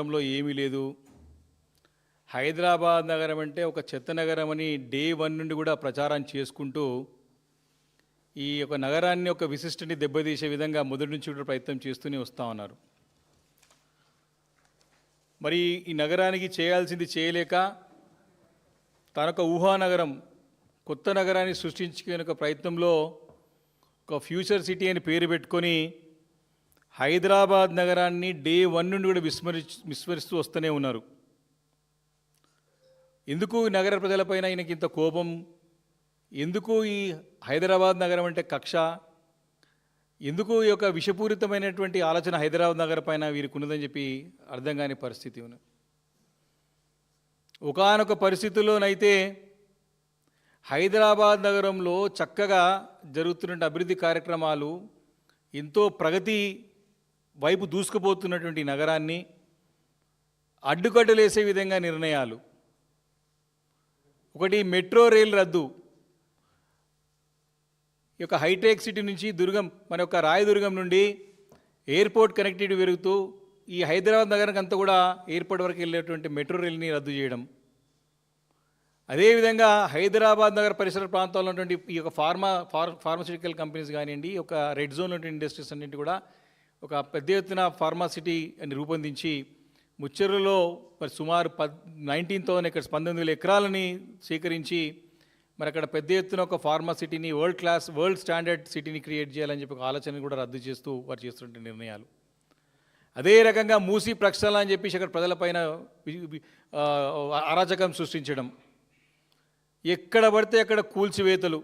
లో ఏమీ లేదు. హైదరాబాద్ నగరం అంటే ఒక చెత్త నగరం అని డే 1 నుండి కూడా ప్రచారం చేసుకుంటూ ఈ యొక్క నగరాన్ని ఒక విశిష్టని దెబ్బతీసే విధంగా మొదటి నుంచి కూడా ప్రయత్నం చేస్తూనే వస్తూ ఉన్నారు. మరి ఈ నగరానికి చేయాల్సింది చేయలేక తనొక ఊహానగరం కొత్త నగరాన్ని సృష్టించుకునే ఒక ప్రయత్నంలో ఒక ఫ్యూచర్ సిటీ అని పేరు పెట్టుకొని హైదరాబాద్ నగరాన్ని డే 1 నుండి కూడా విస్మరిస్తూ వస్తూనే ఉన్నారు. ఎందుకు నగర ప్రజలపైన ఈయనకి ఇంత కోపం? ఎందుకు ఈ హైదరాబాద్ నగరం అంటే కక్ష? ఎందుకు ఈ యొక్క విషపూరితమైనటువంటి ఆలోచన హైదరాబాద్ నగరం పైన వీరికి ఉన్నదని చెప్పి అర్థం కాని పరిస్థితి ఉన్నది. ఒకానొక పరిస్థితుల్లోనైతే హైదరాబాద్ నగరంలో చక్కగా జరుగుతున్న అభివృద్ధి కార్యక్రమాలు, ఎంతో ప్రగతి వైపు దూసుకుపోతున్నటువంటి నగరాన్ని అడ్డుకట్టలేసే విధంగా నిర్ణయాలు. ఒకటి, మెట్రో రైలు రద్దు. ఈ యొక్క హైటెక్ సిటీ నుంచి మన యొక్క రాయదుర్గం నుండి ఎయిర్పోర్ట్ కనెక్టివిటీ పెరుగుతూ ఈ హైదరాబాద్ నగరానికి అంతా కూడా ఎయిర్పోర్ట్ వరకు వెళ్ళేటువంటి మెట్రో రైలుని రద్దు చేయడం. అదేవిధంగా హైదరాబాద్ నగర పరిసర ప్రాంతాల్లో ఉన్నటువంటి ఈ యొక్క ఫార్మాస్యూటికల్ కంపెనీస్ కానివ్వండి, ఒక రెడ్ జోన్ ఉన్నటువంటి ఇండస్ట్రీస్ అన్నింటి కూడా ఒక పెద్ద ఎత్తున ఫార్మాసిటీ అని రూపొందించి ముచ్చెరులో మరి సుమారు 19,000 ఎకరాలని సేకరించి మరి అక్కడ పెద్ద ఎత్తున ఒక ఫార్మాసిటీని వరల్డ్ స్టాండర్డ్ సిటీని క్రియేట్ చేయాలని చెప్పి ఒక ఆలోచనని కూడా రద్దు చేస్తూ వారు చేస్తున్న నిర్ణయాలు. అదే రకంగా మూసీ ప్రక్షాళన అని చెప్పేసి అక్కడ ప్రజలపైన అరాచకం సృష్టించడం, ఎక్కడ పడితే అక్కడ కూల్చివేతలు.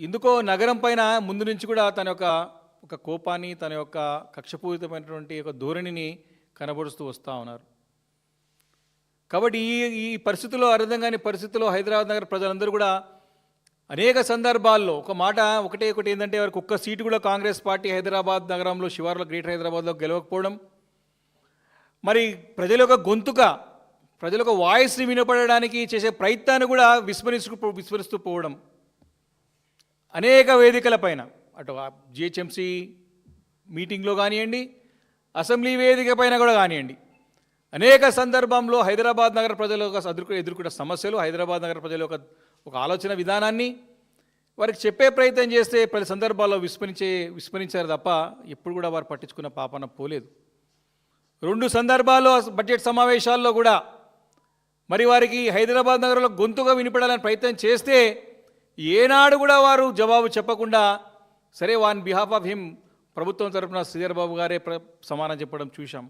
ఎందుకో నగరం పైన ముందు నుంచి కూడా తన యొక్క ఒక కోపాన్ని, తన యొక్క కక్షపూరితమైనటువంటి ఒక ధోరణిని కనబరుస్తూ వస్తూ ఉన్నారు. కాబట్టి ఈ పరిస్థితుల్లో, అర్థం కాని పరిస్థితుల్లో హైదరాబాద్ నగర ప్రజలందరూ కూడా అనేక సందర్భాల్లో ఒకటి ఏంటంటే వారికి ఒక్క సీటు కూడా కాంగ్రెస్ పార్టీ హైదరాబాద్ నగరంలో శివార్లో గ్రేటర్ హైదరాబాద్లో గెలవకపోవడం, మరి ప్రజల యొక్క గొంతుక, ప్రజల యొక్క వాయిస్ని వినపడడానికి చేసే ప్రయత్నాన్ని కూడా విస్మరిస్తూ పోవడం. అనేక వేదికల పైన అటు జిహెచ్ఎంసీ మీటింగ్లో కానివ్వండి, అసెంబ్లీ వేదిక పైన కూడా కానివ్వండి, అనేక సందర్భంలో హైదరాబాద్ నగర ప్రజల ఎదుర్కొన్న సమస్యలు, హైదరాబాద్ నగర ప్రజల ఒక ఆలోచన విధానాన్ని వారికి చెప్పే ప్రయత్నం చేస్తే ప్రతి సందర్భాల్లో విస్మరించారు తప్ప ఎప్పుడు కూడా వారు పట్టించుకున్న పాపన పోలేదు. 2 సందర్భాల్లో బడ్జెట్ సమావేశాల్లో కూడా మరి వారికి హైదరాబాద్ నగరంలో గొంతుగా వినిపడాలని ప్రయత్నం చేస్తే ఏనాడు కూడా వారు జవాబు చెప్పకుండా, సరే ఆన్ బిహాఫ్ ఆఫ్ హిమ్ ప్రభుత్వం తరఫున శ్రీధర్ బాబు గారే సమానం చెప్పడం చూశాం.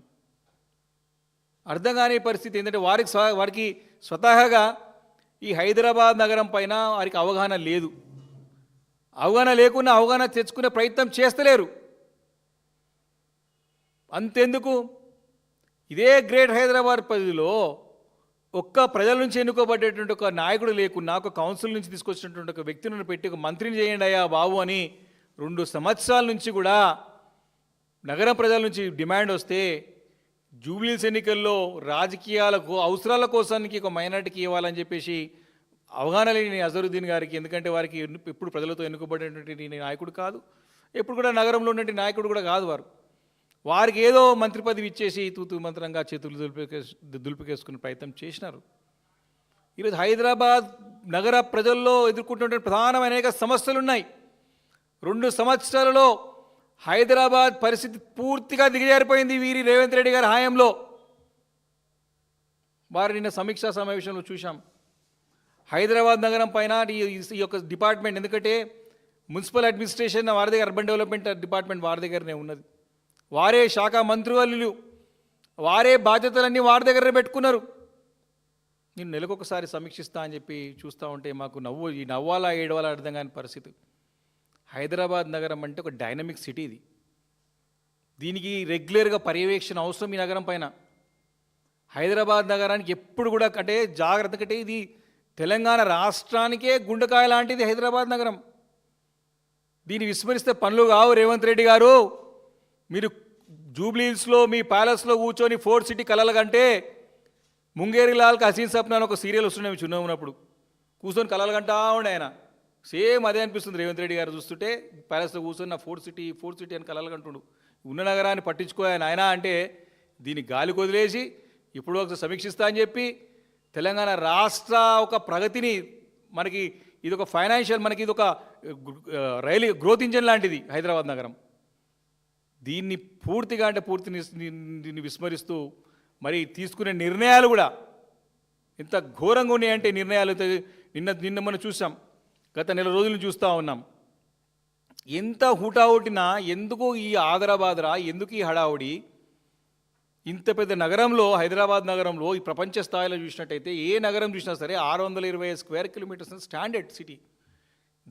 అర్థం కాని పరిస్థితి ఏంటంటే వారికి స్వతహాగా ఈ హైదరాబాద్ నగరం పైన వారికి అవగాహన లేదు. అవగాహన లేకున్నా అవగాహన తెచ్చుకునే ప్రయత్నం చేస్తలేరు. అంతెందుకు, ఇదే గ్రేట్ హైదరాబాద్ పరిధిలో ఒక్క ప్రజల నుంచి ఎన్నుకోబడేటువంటి ఒక నాయకుడు లేకున్నా, ఒక కౌన్సిల్ నుంచి తీసుకొచ్చినటువంటి ఒక వ్యక్తిని పెట్టి ఒక మంత్రిని చేయండి అయ్యా బాబు అని 2 సంవత్సరాల నుంచి కూడా నగరం ప్రజల నుంచి డిమాండ్ వస్తే, జూబ్లీస్ ఎన్నికల్లో రాజకీయాలకు అవసరాల కోసానికి ఒక మైనార్టీకి ఇవ్వాలని చెప్పేసి అవగాహన లేని అజరుద్దీన్ గారికి, ఎందుకంటే వారికి ఎప్పుడు ప్రజలతో ఎన్నుకోబడేటువంటి నాయకుడు కాదు, ఎప్పుడు కూడా నగరంలో ఉన్నటువంటి నాయకుడు కూడా కాదు. వారికి ఏదో మంత్రి పదవి ఇచ్చేసి తూతూ మంత్రంగా చేతులు దులిపికేసుకునే ప్రయత్నం చేసినారు. ఈరోజు హైదరాబాద్ నగర ప్రజల్లో ఎదుర్కొంటున్న ప్రధానమైన అనేక సమస్యలు ఉన్నాయి. 2 సంవత్సరాలలో హైదరాబాద్ పరిస్థితి పూర్తిగా దిగజారిపోయింది వీరి రేవంత్ రెడ్డి గారి హయాంలో. వారు నిన్న సమీక్షా సమావేశంలో చూశాం. హైదరాబాద్ నగరం పైన ఈ యొక్క డిపార్ట్మెంట్, ఎందుకంటే మున్సిపల్ అడ్మినిస్ట్రేషన్ వారి దగ్గర, అర్బన్ డెవలప్మెంట్ డిపార్ట్మెంట్ వారి దగ్గరనే ఉన్నది. వారే శాఖ మంత్రివర్యులు, వారే బాధ్యతలన్నీ వారి దగ్గర పెట్టుకున్నారు. నేను నెలకొకసారి సమీక్షిస్తా అని చెప్పి చూస్తూ ఉంటే మాకు నవ్వాలా ఏడవాలా అర్థం కాని పరిస్థితి. హైదరాబాద్ నగరం అంటే ఒక డైనమిక్ సిటీ. దీనికి రెగ్యులర్గా పర్యవేక్షణ అవసరం ఈ నగరం పైన. హైదరాబాద్ నగరానికి ఎప్పుడు కూడా అంటే జాగ్రత్త, కంటే ఇది తెలంగాణ రాష్ట్రానికే గుండెకాయ లాంటిది హైదరాబాద్ నగరం. దీన్ని విస్మరిస్తే పనులు కావు. రేవంత్ రెడ్డి గారు, మీరు జూబ్లీహిల్స్లో మీ ప్యాలెస్లో కూర్చొని 4 సిటీ కలల కంటే ముంగేరి లాల్కి హసీన్ సప్నా అని ఒక సీరియల్ వస్తున్నాయి చిన్న ఉన్నప్పుడు, కూర్చొని కలలు కంటా ఉండే ఆయన. సేమ్ అదే అనిపిస్తుంది రేవంత్ రెడ్డి గారు చూస్తుంటే. ప్యాలెస్లో కూర్చొని నా 4 సిటీ అని కలలు కంటుండు. ఉన్న నగరాన్ని పట్టించుకోయాను ఆయన అంటే దీన్ని గాలికి వదిలేసి ఇప్పుడు ఒకసారి సమీక్షిస్తా అని చెప్పి తెలంగాణ రాష్ట్ర ఒక ప్రగతిని మనకి ఇది ఒక ఫైనాన్షియల్ మనకి ఇది ఒక రైలు గ్రోత్ ఇంజన్ లాంటిది హైదరాబాద్ నగరం. దీన్ని పూర్తిగా అంటే దీన్ని విస్మరిస్తూ మరి తీసుకునే నిర్ణయాలు కూడా ఇంత ఘోరంగా ఉన్నాయంటే నిర్ణయాలు నిన్న మనం చూసాం, గత నెల రోజులు చూస్తూ ఉన్నాం. ఎంత హుటాహుటినా ఎందుకు ఈ ఆదరాబాదరా, ఎందుకు ఈ హడావుడి? ఇంత పెద్ద నగరంలో హైదరాబాద్ నగరంలో ఈ ప్రపంచ స్థాయిలో చూసినట్టయితే ఏ నగరం చూసినా సరే 620 స్క్వేర్ కిలోమీటర్స్ స్టాండర్డ్ సిటీ.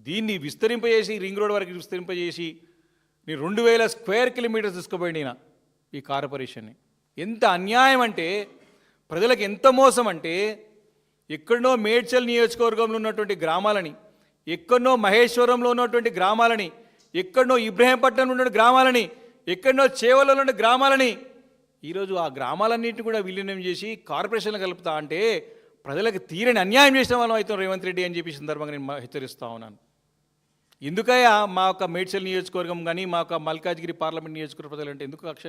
దీన్ని విస్తరింపజేసి రింగ్ రోడ్ వరకు విస్తరింపజేసి నేను 2000 స్క్వేర్ కిలోమీటర్స్ తీసుకుపోయిన ఈ కార్పొరేషన్ని. ఎంత అన్యాయం అంటే, ప్రజలకు ఎంత మోసం అంటే, ఎక్కడనో మేడ్చల్ నియోజకవర్గంలో ఉన్నటువంటి గ్రామాలని, ఎక్కడనో మహేశ్వరంలో ఉన్నటువంటి గ్రామాలని, ఎక్కడనో ఇబ్రహీంపట్నంలో ఉన్న గ్రామాలని, ఎక్కడనో చేవలలో ఉన్న గ్రామాలని ఈరోజు ఆ గ్రామాలన్నింటినీ కూడా విలీనం చేసి కార్పొరేషన్లు కలుపుతా అంటే ప్రజలకు తీరని అన్యాయం చేసిన వాళ్ళం అవుతాం రేవంత్ రెడ్డి అని చెప్పి సందర్భంగా నేను హెచ్చరిస్తూ ఉన్నాను. ఎందుకయ్యా మా యొక్క మేడ్చల్ నియోజకవర్గం కానీ మా యొక్క మల్కాజ్గిరి పార్లమెంట్ నియోజకవర్గ ప్రజలు అంటే ఎందుకు కక్ష?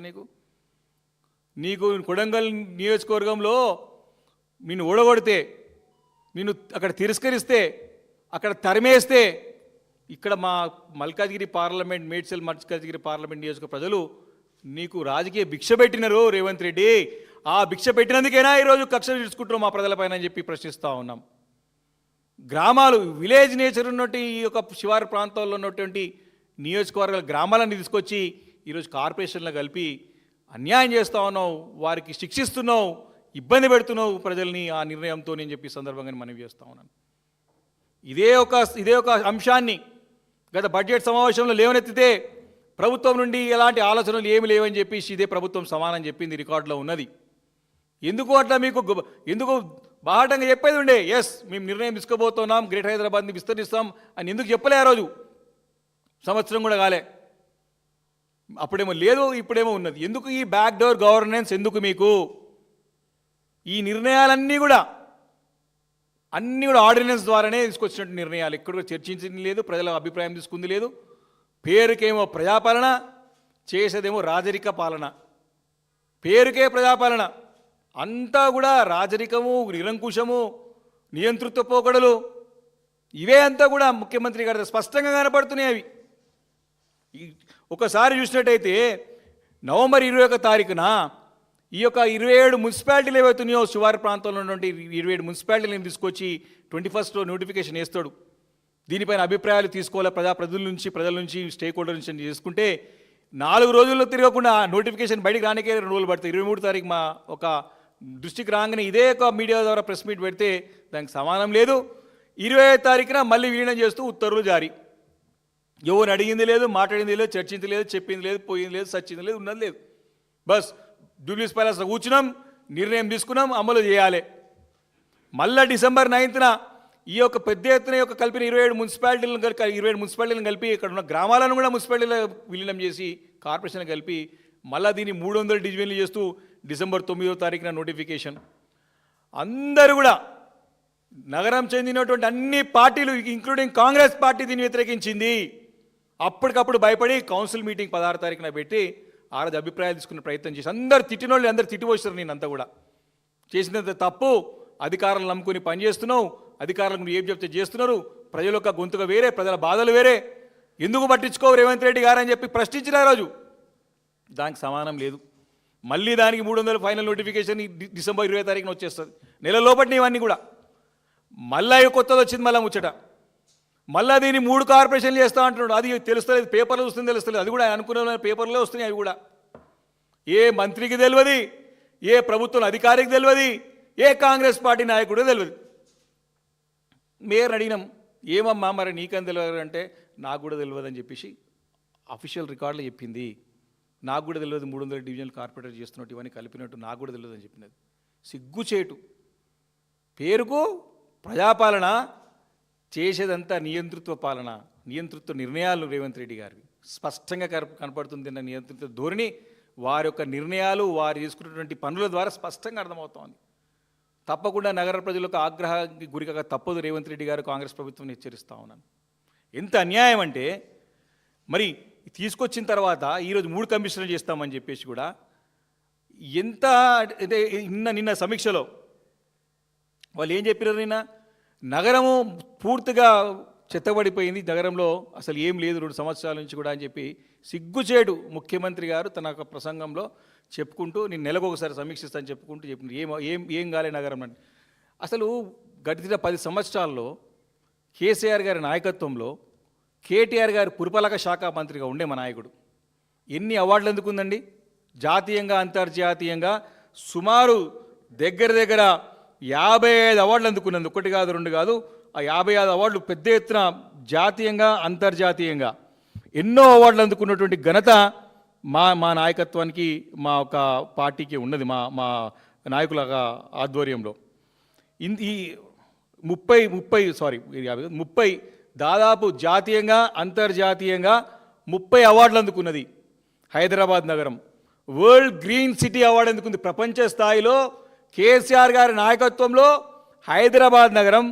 నీకు కొడంగల్ నియోజకవర్గంలో నిన్ను ఓడగొడితే, నిన్ను అక్కడ తిరస్కరిస్తే, అక్కడ తరిమేస్తే, ఇక్కడ మా మల్కాజ్గిరి పార్లమెంట్ మేడ్చల్ మల్కాజ్గిరి పార్లమెంట్ నియోజకవర్గ ప్రజలు నీకు రాజకీయ భిక్ష పెట్టినారు రేవంత్ రెడ్డి. ఆ భిక్ష పెట్టినందుకైనా ఈరోజు కక్ష తీసుకుంటున్నాం మా ప్రజలపైన అని చెప్పి ప్రశ్నిస్తూ ఉన్నాం. గ్రామాలు విలేజ్ నేచర్ ఉన్నట్టు ఈ యొక్క శివారు ప్రాంతాల్లో ఉన్నటువంటి నియోజకవర్గాల గ్రామాలను తీసుకొచ్చి ఈరోజు కార్పొరేషన్లో కలిపి అన్యాయం చేస్తూ ఉన్నావు, వారికి శిక్షిస్తున్నావు, ఇబ్బంది పెడుతున్నావు ప్రజల్ని ఆ నిర్ణయంతో నేను చెప్పి సందర్భంగా మనవి చేస్తూ ఉన్నాను. ఇదే ఒక అంశాన్ని గత బడ్జెట్ సమావేశంలో లేవనెత్తితే ప్రభుత్వం నుండి ఎలాంటి ఆలోచనలు ఏమి లేవని చెప్పేసి ఇదే ప్రభుత్వం సమానం చెప్పింది, రికార్డులో ఉన్నది. ఎందుకు అట్లా మీకు ఎందుకు బాహటంగా చెప్పేది ఉండే, ఎస్ మేము నిర్ణయం తీసుకోబోతున్నాం, గ్రేటర్ హైదరాబాద్ని విస్తరిస్తాం అని ఎందుకు చెప్పలే? ఆ రోజు సంవత్సరం కూడా కాలే, అప్పుడేమో లేదు ఇప్పుడేమో ఉన్నది. ఎందుకు ఈ బ్యాక్ డోర్ గవర్నెన్స్? ఎందుకు మీకు ఈ నిర్ణయాలన్నీ కూడా ఆర్డినెన్స్ ద్వారానే తీసుకొచ్చినట్టు నిర్ణయాలు, ఎక్కడ కూడా చర్చించింది లేదు, ప్రజల అభిప్రాయం తీసుకుంది లేదు. పేరుకేమో ప్రజాపాలన, చేసేదేమో రాజరిక పాలన. పేరుకే ప్రజాపాలన, అంతా కూడా రాజరికము, నిరంకుశము, నియంతృత్వ పోకడలు, ఇవే అంతా కూడా ముఖ్యమంత్రి గారి స్పష్టంగా కనపడుతున్నాయి. అవి ఒకసారి చూసినట్టయితే నవంబర్ 21 తారీఖున ఈ యొక్క 27 మున్సిపాలిటీలు ఏవైతున్నాయో శివారు ప్రాంతంలో ఉన్నటువంటి 27 మున్సిపాలిటీలను తీసుకొచ్చి 21st నోటిఫికేషన్ వేస్తాడు. దీనిపైన అభిప్రాయాలు తీసుకోవాలి ప్రజల నుంచి స్టేక్ హోల్డర్ నుంచి చేసుకుంటే 4 రోజుల్లో తిరగకుండా నోటిఫికేషన్ బయటికి రానికే 2 రోజులు పడతాయి. 23 తారీఖు మా ఒక దృష్టికి రాగానే ఇదే ఒక మీడియా ద్వారా ప్రెస్ మీట్ పెడితే దానికి సమానం లేదు. 25 తారీఖున మళ్ళీ విలీనం చేస్తూ ఉత్తర్వులు జారీ. ఎవరు అడిగింది లేదు, మాట్లాడింది లేదు, చర్చింది లేదు, చెప్పింది లేదు, పోయింది లేదు, సచ్చింది లేదు, ఉన్నది లేదు. బస్ జూబ్లీస్ ప్యాలెస్లో కూర్చున్నాం, నిర్ణయం తీసుకున్నాం, అమలు చేయాలి. మళ్ళీ డిసెంబర్ 9న ఈ యొక్క పెద్ద ఎత్తున యొక్క కలిపిన 27 మున్సిపాలిటీలను కలిపి ఇక్కడ ఉన్న గ్రామాలను కూడా మున్సిపాలిటీలో విలీనం చేసి కార్పొరేషన్ కలిపి మళ్ళీ దీన్ని 300 డివిజన్లు చేస్తూ డిసెంబర్ 9వ తారీఖున నోటిఫికేషన్. అందరూ కూడా నగరం చెందినటువంటి అన్ని పార్టీలు ఇంక్లూడింగ్ కాంగ్రెస్ పార్టీ దీన్ని వ్యతిరేకించింది. అప్పటికప్పుడు భయపడి కౌన్సిల్ మీటింగ్ 16 తారీఖున పెట్టి ఆ రోజు అభిప్రాయాలు తీసుకునే ప్రయత్నం చేసి అందరు తిట్టినోళ్ళు అందరు తిట్టిపోస్తారు. నేనంతా కూడా చేసినంత తప్పు, అధికారులు నమ్ముకుని పనిచేస్తున్నావు, అధికారులకు ఏం చెప్తే చేస్తున్నారు, ప్రజల యొక్క గొంతుగా వేరే, ప్రజల బాధలు వేరే, ఎందుకు పట్టించుకోవు రేవంత్ రెడ్డి గారు అని చెప్పి ప్రశ్నించిన రోజు దానికి సమానం లేదు. మళ్ళీ దానికి 300 ఫైనల్ నోటిఫికేషన్ డిసెంబర్ 20 తారీఖున వచ్చేస్తుంది. నెల లోపటి ఇవన్నీ కూడా మళ్ళీ కొత్తది వచ్చింది, మళ్ళీ ముచ్చట. మళ్ళీ దీన్ని 3 కార్పొరేషన్లు చేస్తా అంటున్నాడు. అది తెలుస్తలేదు, పేపర్లో వస్తుంది తెలుస్తలేదు. అది కూడా అనుకున్న పేపర్లో వస్తున్నాయి. అవి కూడా ఏ మంత్రికి తెలియదు, ఏ ప్రభుత్వం అధికారికి తెలియదు, ఏ కాంగ్రెస్ పార్టీ నాయకుడు తెలియదు. మేయర్ అడిగినాం, ఏమమ్మా మరి నీకని తెలియదు అంటే నాకు కూడా తెలియదు అని చెప్పేసి అఫీషియల్ రికార్డులో చెప్పింది. నాకు కూడా తెలియదు 300 డివిజన్లు కార్పొరేటర్ చేస్తున్నట్టు ఇవన్నీ కలిపినట్టు నాకు కూడా తెలియదు అని చెప్పినది. సిగ్గుచేటు. పేరుకు ప్రజాపాలన, చేసేదంతా నియంతృత్వ పాలన, నియంతృత్వ నిర్ణయాలు రేవంత్ రెడ్డి గారివి స్పష్టంగా కనపడుతుంది. నియంతృత్వ ధోరణి, వారి యొక్క నిర్ణయాలు, వారు చేసుకున్నటువంటి పనుల ద్వారా స్పష్టంగా అర్థమవుతోంది. తప్పకుండా నగర ప్రజలకు ఆగ్రహానికి గురిగా తప్పదు రేవంత్ రెడ్డి గారు, కాంగ్రెస్ ప్రభుత్వం హెచ్చరిస్తూ ఉన్నాను. ఎంత అన్యాయం అంటే, మరి తీసుకొచ్చిన తర్వాత ఈరోజు 3 కమిషన్లు చేస్తామని చెప్పేసి కూడా ఎంత అంటే నిన్న సమీక్షలో వాళ్ళు ఏం చెప్పారు? నిన్న నగరము పూర్తిగా చెత్తబడిపోయింది, నగరంలో అసలు ఏం లేదు 2 సంవత్సరాల నుంచి కూడా అని చెప్పి సిగ్గుచేటు ముఖ్యమంత్రి గారు తన యొక్క ప్రసంగంలో చెప్పుకుంటూ, నేను నెలకు ఒకసారి సమీక్షిస్తాను చెప్పుకుంటూ చెప్పింది. ఏం కాలే నగరం అంటే. అసలు గడిచిన 10 సంవత్సరాల్లో కేసీఆర్ గారి నాయకత్వంలో కేటీఆర్ గారు పురపాలక శాఖ మంత్రిగా ఉండే మా నాయకుడు ఎన్ని అవార్డులు అందుకుందండి? జాతీయంగా అంతర్జాతీయంగా సుమారు దగ్గర 55 అవార్డులు అందుకున్నది. 1 కాదు 2 కాదు, ఆ 55 అవార్డులు పెద్ద ఎత్తున జాతీయంగా అంతర్జాతీయంగా ఎన్నో అవార్డులు అందుకున్నటువంటి ఘనత మా నాయకత్వానికి, మా ఒక పార్టీకి ఉన్నది, మా నాయకుల ఆధ్వర్యంలో. ఈ 30 దాదాపు జాతీయంగా అంతర్జాతీయంగా 30 అవార్డులు అందుకున్నది హైదరాబాద్ నగరం. వరల్డ్ గ్రీన్ సిటీ అవార్డు అందుకుంది. ప్రపంచ స్థాయిలో కేసీఆర్ గారి నాయకత్వంలో హైదరాబాద్ నగరం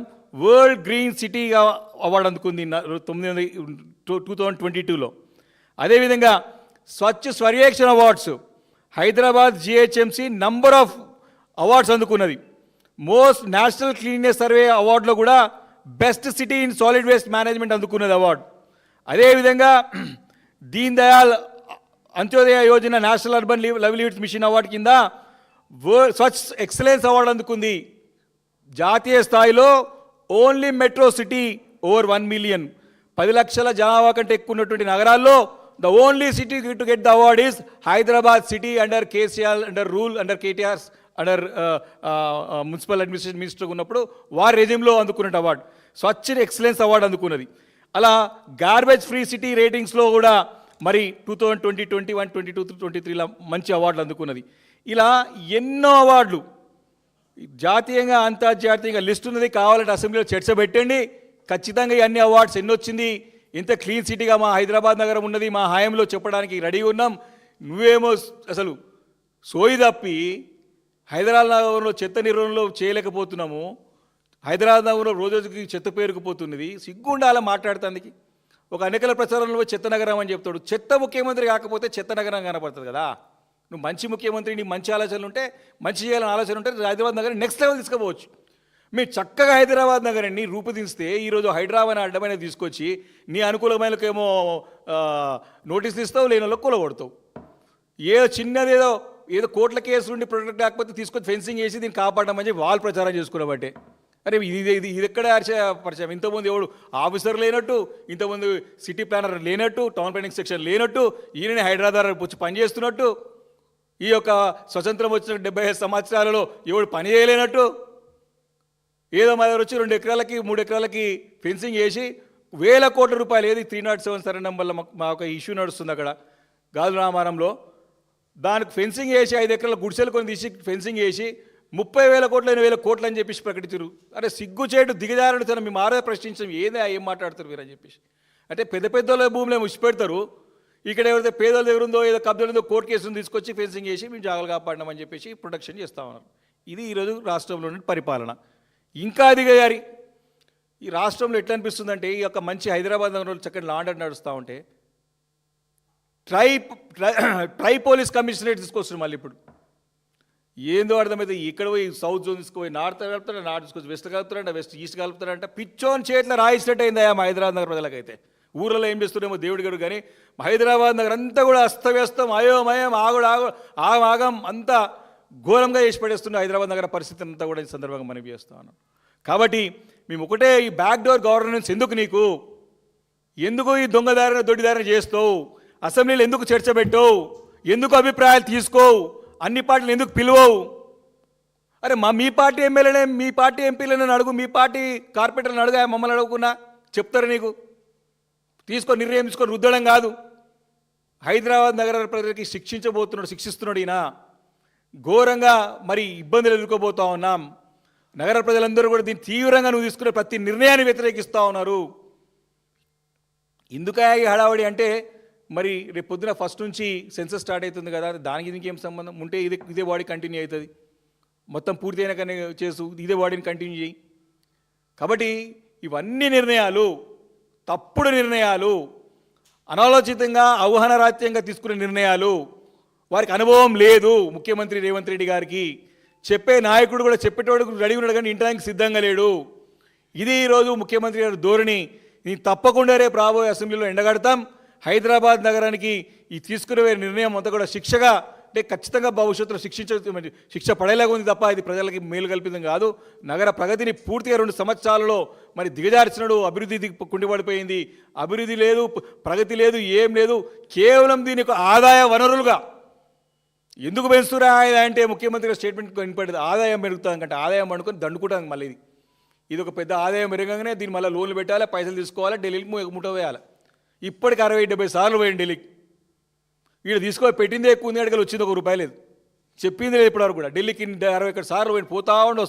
వరల్డ్ గ్రీన్ సిటీగా అవార్డు అందుకుంది 2022లో. అదేవిధంగా Swachh Survekshan awards Hyderabad GHMC number of awards అందుకున్నది. మోస్ట్ నేషనల్ క్లీన్నెస్ సర్వే అవార్డులో కూడా best city in solid waste management అందుకున్నది అవార్డు. అదేవిధంగా Deen Dayal Antyodaya Yojana national urban livelihoods mission award కింద స్వచ్ఛ ఎక్సలెన్స్ అవార్డు అందుకుంది. జాతీయ స్థాయిలో only metro city over 1 million 10 లక్షల జనాభా కంటే ఎక్కువ ఉన్నటువంటి నగరాల్లో the only city to get the award is Hyderabad city under KCR under rule under KTR under municipal administration minister ఉన్నప్పుడు వారి రెజ్యూమ్లో అందుకున్న అవార్డు స్వచ్ఛ ఎక్సలెన్స్ అవార్డు అందుకున్నది. అలా గార్బేజ్ ఫ్రీ సిటీ రేటింగ్స్లో కూడా మరి 2020, 21, 22, 23ల మంచి అవార్డులు అందుకున్నది. ఇలా ఎన్నో అవార్డులు జాతీయంగా అంతర్జాతీయంగా లిస్ట్ ఉన్నది. కావాలంటే అసెంబ్లీలో చర్చ పెట్టండి, ఖచ్చితంగా అన్ని అవార్డ్స్ ఎన్ని వచ్చింది, ఎంత క్లీన్ సిటీగా మా హైదరాబాద్ నగరం ఉన్నది, మా హాయంలో చెప్పడానికి రెడీగా ఉన్నాం. నువ్వేమో అసలు సోయి తప్పి హైదరాబాద్ నగరంలో చెత్త నిర్వహణలో చేయలేకపోతున్నాము, హైదరాబాద్ నగరంలో రోజుకి చెత్త పేరుకుపోతున్నది. సిగ్గుండాల మాట్లాడుతానికి. ఒక ఎన్నికల ప్రచారంలో చెత్త నగరం అని చెప్తాడు. చెత్త ముఖ్యమంత్రి కాకపోతే చెత్త నగరం కనపడుతుంది కదా. నువ్వు మంచి ముఖ్యమంత్రి, నీ మంచి ఆలోచనలు ఉంటే, మంచి చేయాలని ఆలోచన ఉంటే హైదరాబాద్ నగరం నెక్స్ట్ లెవెల్ తీసుకుపోవచ్చు. మీరు చక్కగా హైదరాబాద్ నగరాన్ని రూపుదిస్తే ఈరోజు హైదరాబాద్ అడ్డమైన తీసుకొచ్చి నీ అనుకూలమైనకేమో నోటీసులు ఇస్తావు, లేని వాళ్ళకి కూలగొడతావు. చిన్నదేదో కోట్ల కేసు నుండి ప్రొటెక్ట్ కాకపోతే తీసుకొచ్చి ఫెన్సింగ్ వేసి దీన్ని కాపాడమని చెప్పి వాళ్ళు ప్రచారం చేసుకున్నబట్టే. అరే ఇది ఎక్కడ పరిచయం? ఇంతకుముందు ఎవడు ఆఫీసర్ లేనట్టు, ఇంతకుముందు సిటీ ప్లానర్ లేనట్టు, టౌన్ ప్లానింగ్ సెక్షన్ లేనట్టు, ఈయనని హైదరాబాద్ వచ్చి పనిచేస్తున్నట్టు, ఈ యొక్క స్వతంత్రం వచ్చిన 75 సంవత్సరాలలో ఎవడు పని చేయలేనట్టు, ఏదో మా దగ్గర వచ్చి 2 ఎకరాలకి 3 ఎకరాలకి ఫెన్సింగ్ వేసి వేల కోట్ల రూపాయలు, ఏది 307 సరే నెంబర్లో మా ఒక ఇష్యూ నడుస్తుంది అక్కడ గాజు రామారంలో, దానికి ఫెన్సింగ్ వేసి 5 ఎకరాల గుడిసెలు కొని తీసి ఫెన్సింగ్ వేసి 30,000 కోట్లు 8,000 కోట్లు అని చెప్పేసి ప్రకటించారు. అరే సిగ్గుచేటు దిగజారుడు తన మీ మారే ప్రశ్నించడం ఏదే ఏం మాట్లాడతారు మీరు అని చెప్పేసి. అంటే పెద్ద భూములు ముచ్చి పెడతారు, ఇక్కడ ఎవరైతే పేదల దగ్గర ఉందో ఏదో కబ్జాలు ఉందో కోర్టు కేసును తీసుకొచ్చి ఫెన్సింగ్ చేసి మేము జాగ్రత్తగా కాపాడినామని చెప్పేసి ప్రొటెక్షన్ చేస్తూ ఉన్నారు. ఇది ఈరోజు రాష్ట్రంలో పరిపాలన. ఇంకా దిగజారి ఈ రాష్ట్రంలో ఎట్లా అనిపిస్తుందంటే, ఈ యొక్క మంచి హైదరాబాద్ నగరంలో చక్కటి లాండ్ ఆర్డర్ నడుస్తూ ఉంటే ట్రై పోలీస్ కమిషనరేట్ తీసుకొస్తున్నారు. మళ్ళీ ఇప్పుడు ఏందో అర్థమైతే ఇక్కడ పోయి సౌత్ జోన్ తీసుకుపోయి నార్త్ కలుపుతారంట, నార్త్ తీసుకొచ్చి వెస్ట్ కలుపుతారంట, వెస్ట్ ఈస్ట్ కలుపుతారంట. పిచ్చోన్ చేతిలో రాయిసినట్టు అయిందా మా హైదరాబాద్ నగర ప్రజలకైతే. ఊళ్ళలో ఏం చేస్తున్నామో దేవుడి గారు కానీ హైదరాబాద్ నగరం అంతా కూడా అస్తవ్యస్తం, అయోమయం, ఆగం అంతా ఘోరంగా చేసి పడేస్తున్న హైదరాబాద్ నగర పరిస్థితి అంతా కూడా ఈ సందర్భంగా మనం చేస్తా ఉన్నాం. కాబట్టి మేము ఒకటే, ఈ బ్యాక్డోర్ గవర్నెన్స్ ఎందుకు నీకు? ఎందుకు ఈ దొంగదారిన దొడ్డిదారిన చేస్తావు? అసెంబ్లీలో ఎందుకు చర్చ పెట్టవు? ఎందుకు అభిప్రాయాలు తీసుకోవు? అన్ని పార్టీలు ఎందుకు పిలువవు? అరే మీ పార్టీ ఎమ్మెల్యేనే, మీ పార్టీ ఎంపీలను అడుగు, మీ పార్టీ కార్పొరేటర్లను అడుగా, మమ్మల్ని అడుగుకున్నా చెప్తారు నీకు. నిర్ణయం తీసుకొని రుద్దడం కాదు. హైదరాబాద్ నగర ప్రజలకి శిక్షిస్తున్నాడు ఈయన. ఘోరంగా మరి ఇబ్బందులు ఎదుర్కోబోతూ ఉన్నాం. నగర ప్రజలందరూ కూడా దీన్ని తీవ్రంగా నువ్వు తీసుకునే ప్రతి నిర్ణయాన్ని వ్యతిరేకిస్తూ ఉన్నారు. ఎందుకయ్యా ఈ హడావడి అంటే, మరి రేపు పొద్దున ఫస్ట్ నుంచి సెన్సస్ స్టార్ట్ అవుతుంది కదా, దానికి దీనికి ఏం సంబంధం? ఉంటే ఇదే బాడీ కంటిన్యూ అవుతుంది, మొత్తం పూర్తి అయినాకనే చేసు ఇదే బాడీని కంటిన్యూ చేయి. కాబట్టి ఇవన్నీ నిర్ణయాలు తప్పుడు నిర్ణయాలు, అనాలోచితంగా అవహనరాత్యంగా తీసుకునే నిర్ణయాలు. వారికి అనుభవం లేదు. ముఖ్యమంత్రి రేవంత్ రెడ్డి గారికి చెప్పే నాయకుడు కూడా చెప్పేటోడు రెడీ ఉన్నాడు కానీ ఇంటానికి సిద్ధంగా లేడు. ఇది ఈరోజు ముఖ్యమంత్రి గారి ధోరణి. నేను తప్పకుండా రేపు రాబోయే అసెంబ్లీలో ఎండగడతాం. హైదరాబాద్ నగరానికి ఈ తీసుకునే నిర్ణయం అంతా కూడా శిక్షగా, అంటే ఖచ్చితంగా భవిష్యత్తులో శిక్ష పడేలాగా ఉంది తప్ప ఇది ప్రజలకి మేలు కల్పించడం కాదు. నగర ప్రగతిని పూర్తిగా 2 సంవత్సరాలలో మరి దిగజార్చినాడు. అభివృద్ధి కుండిపడిపోయింది. అభివృద్ధి లేదు, ప్రగతి లేదు, ఏం లేదు. కేవలం దీనికి ఆదాయ వనరులుగా ఎందుకు పెంచుతురా అంటే ముఖ్యమంత్రి స్టేట్మెంట్ కనపడేది. ఆదాయం పెరుగుతుంది అంటే ఆదాయం పండుకొని దండుకుంటాం. మళ్ళీ ఇది ఒక పెద్ద ఆదాయం పెరగగానే దీన్ని మళ్ళీ లోన్లు పెట్టాలి, పైసలు తీసుకోవాలి, ఢిల్లీకి ముఠ వేయాలి. ఇప్పటికి 60-70 సార్లు పోయింది ఢిల్లీకి. వీడు తీసుకో పెట్టిందే ఎక్కువ ఉంది, అడిగలు వచ్చింది ₹1 లేదు, చెప్పింది లేదు ఇప్పటివరకు కూడా. ఢిల్లీకి 60 సార్లు పోయింది. పోతా ఉండి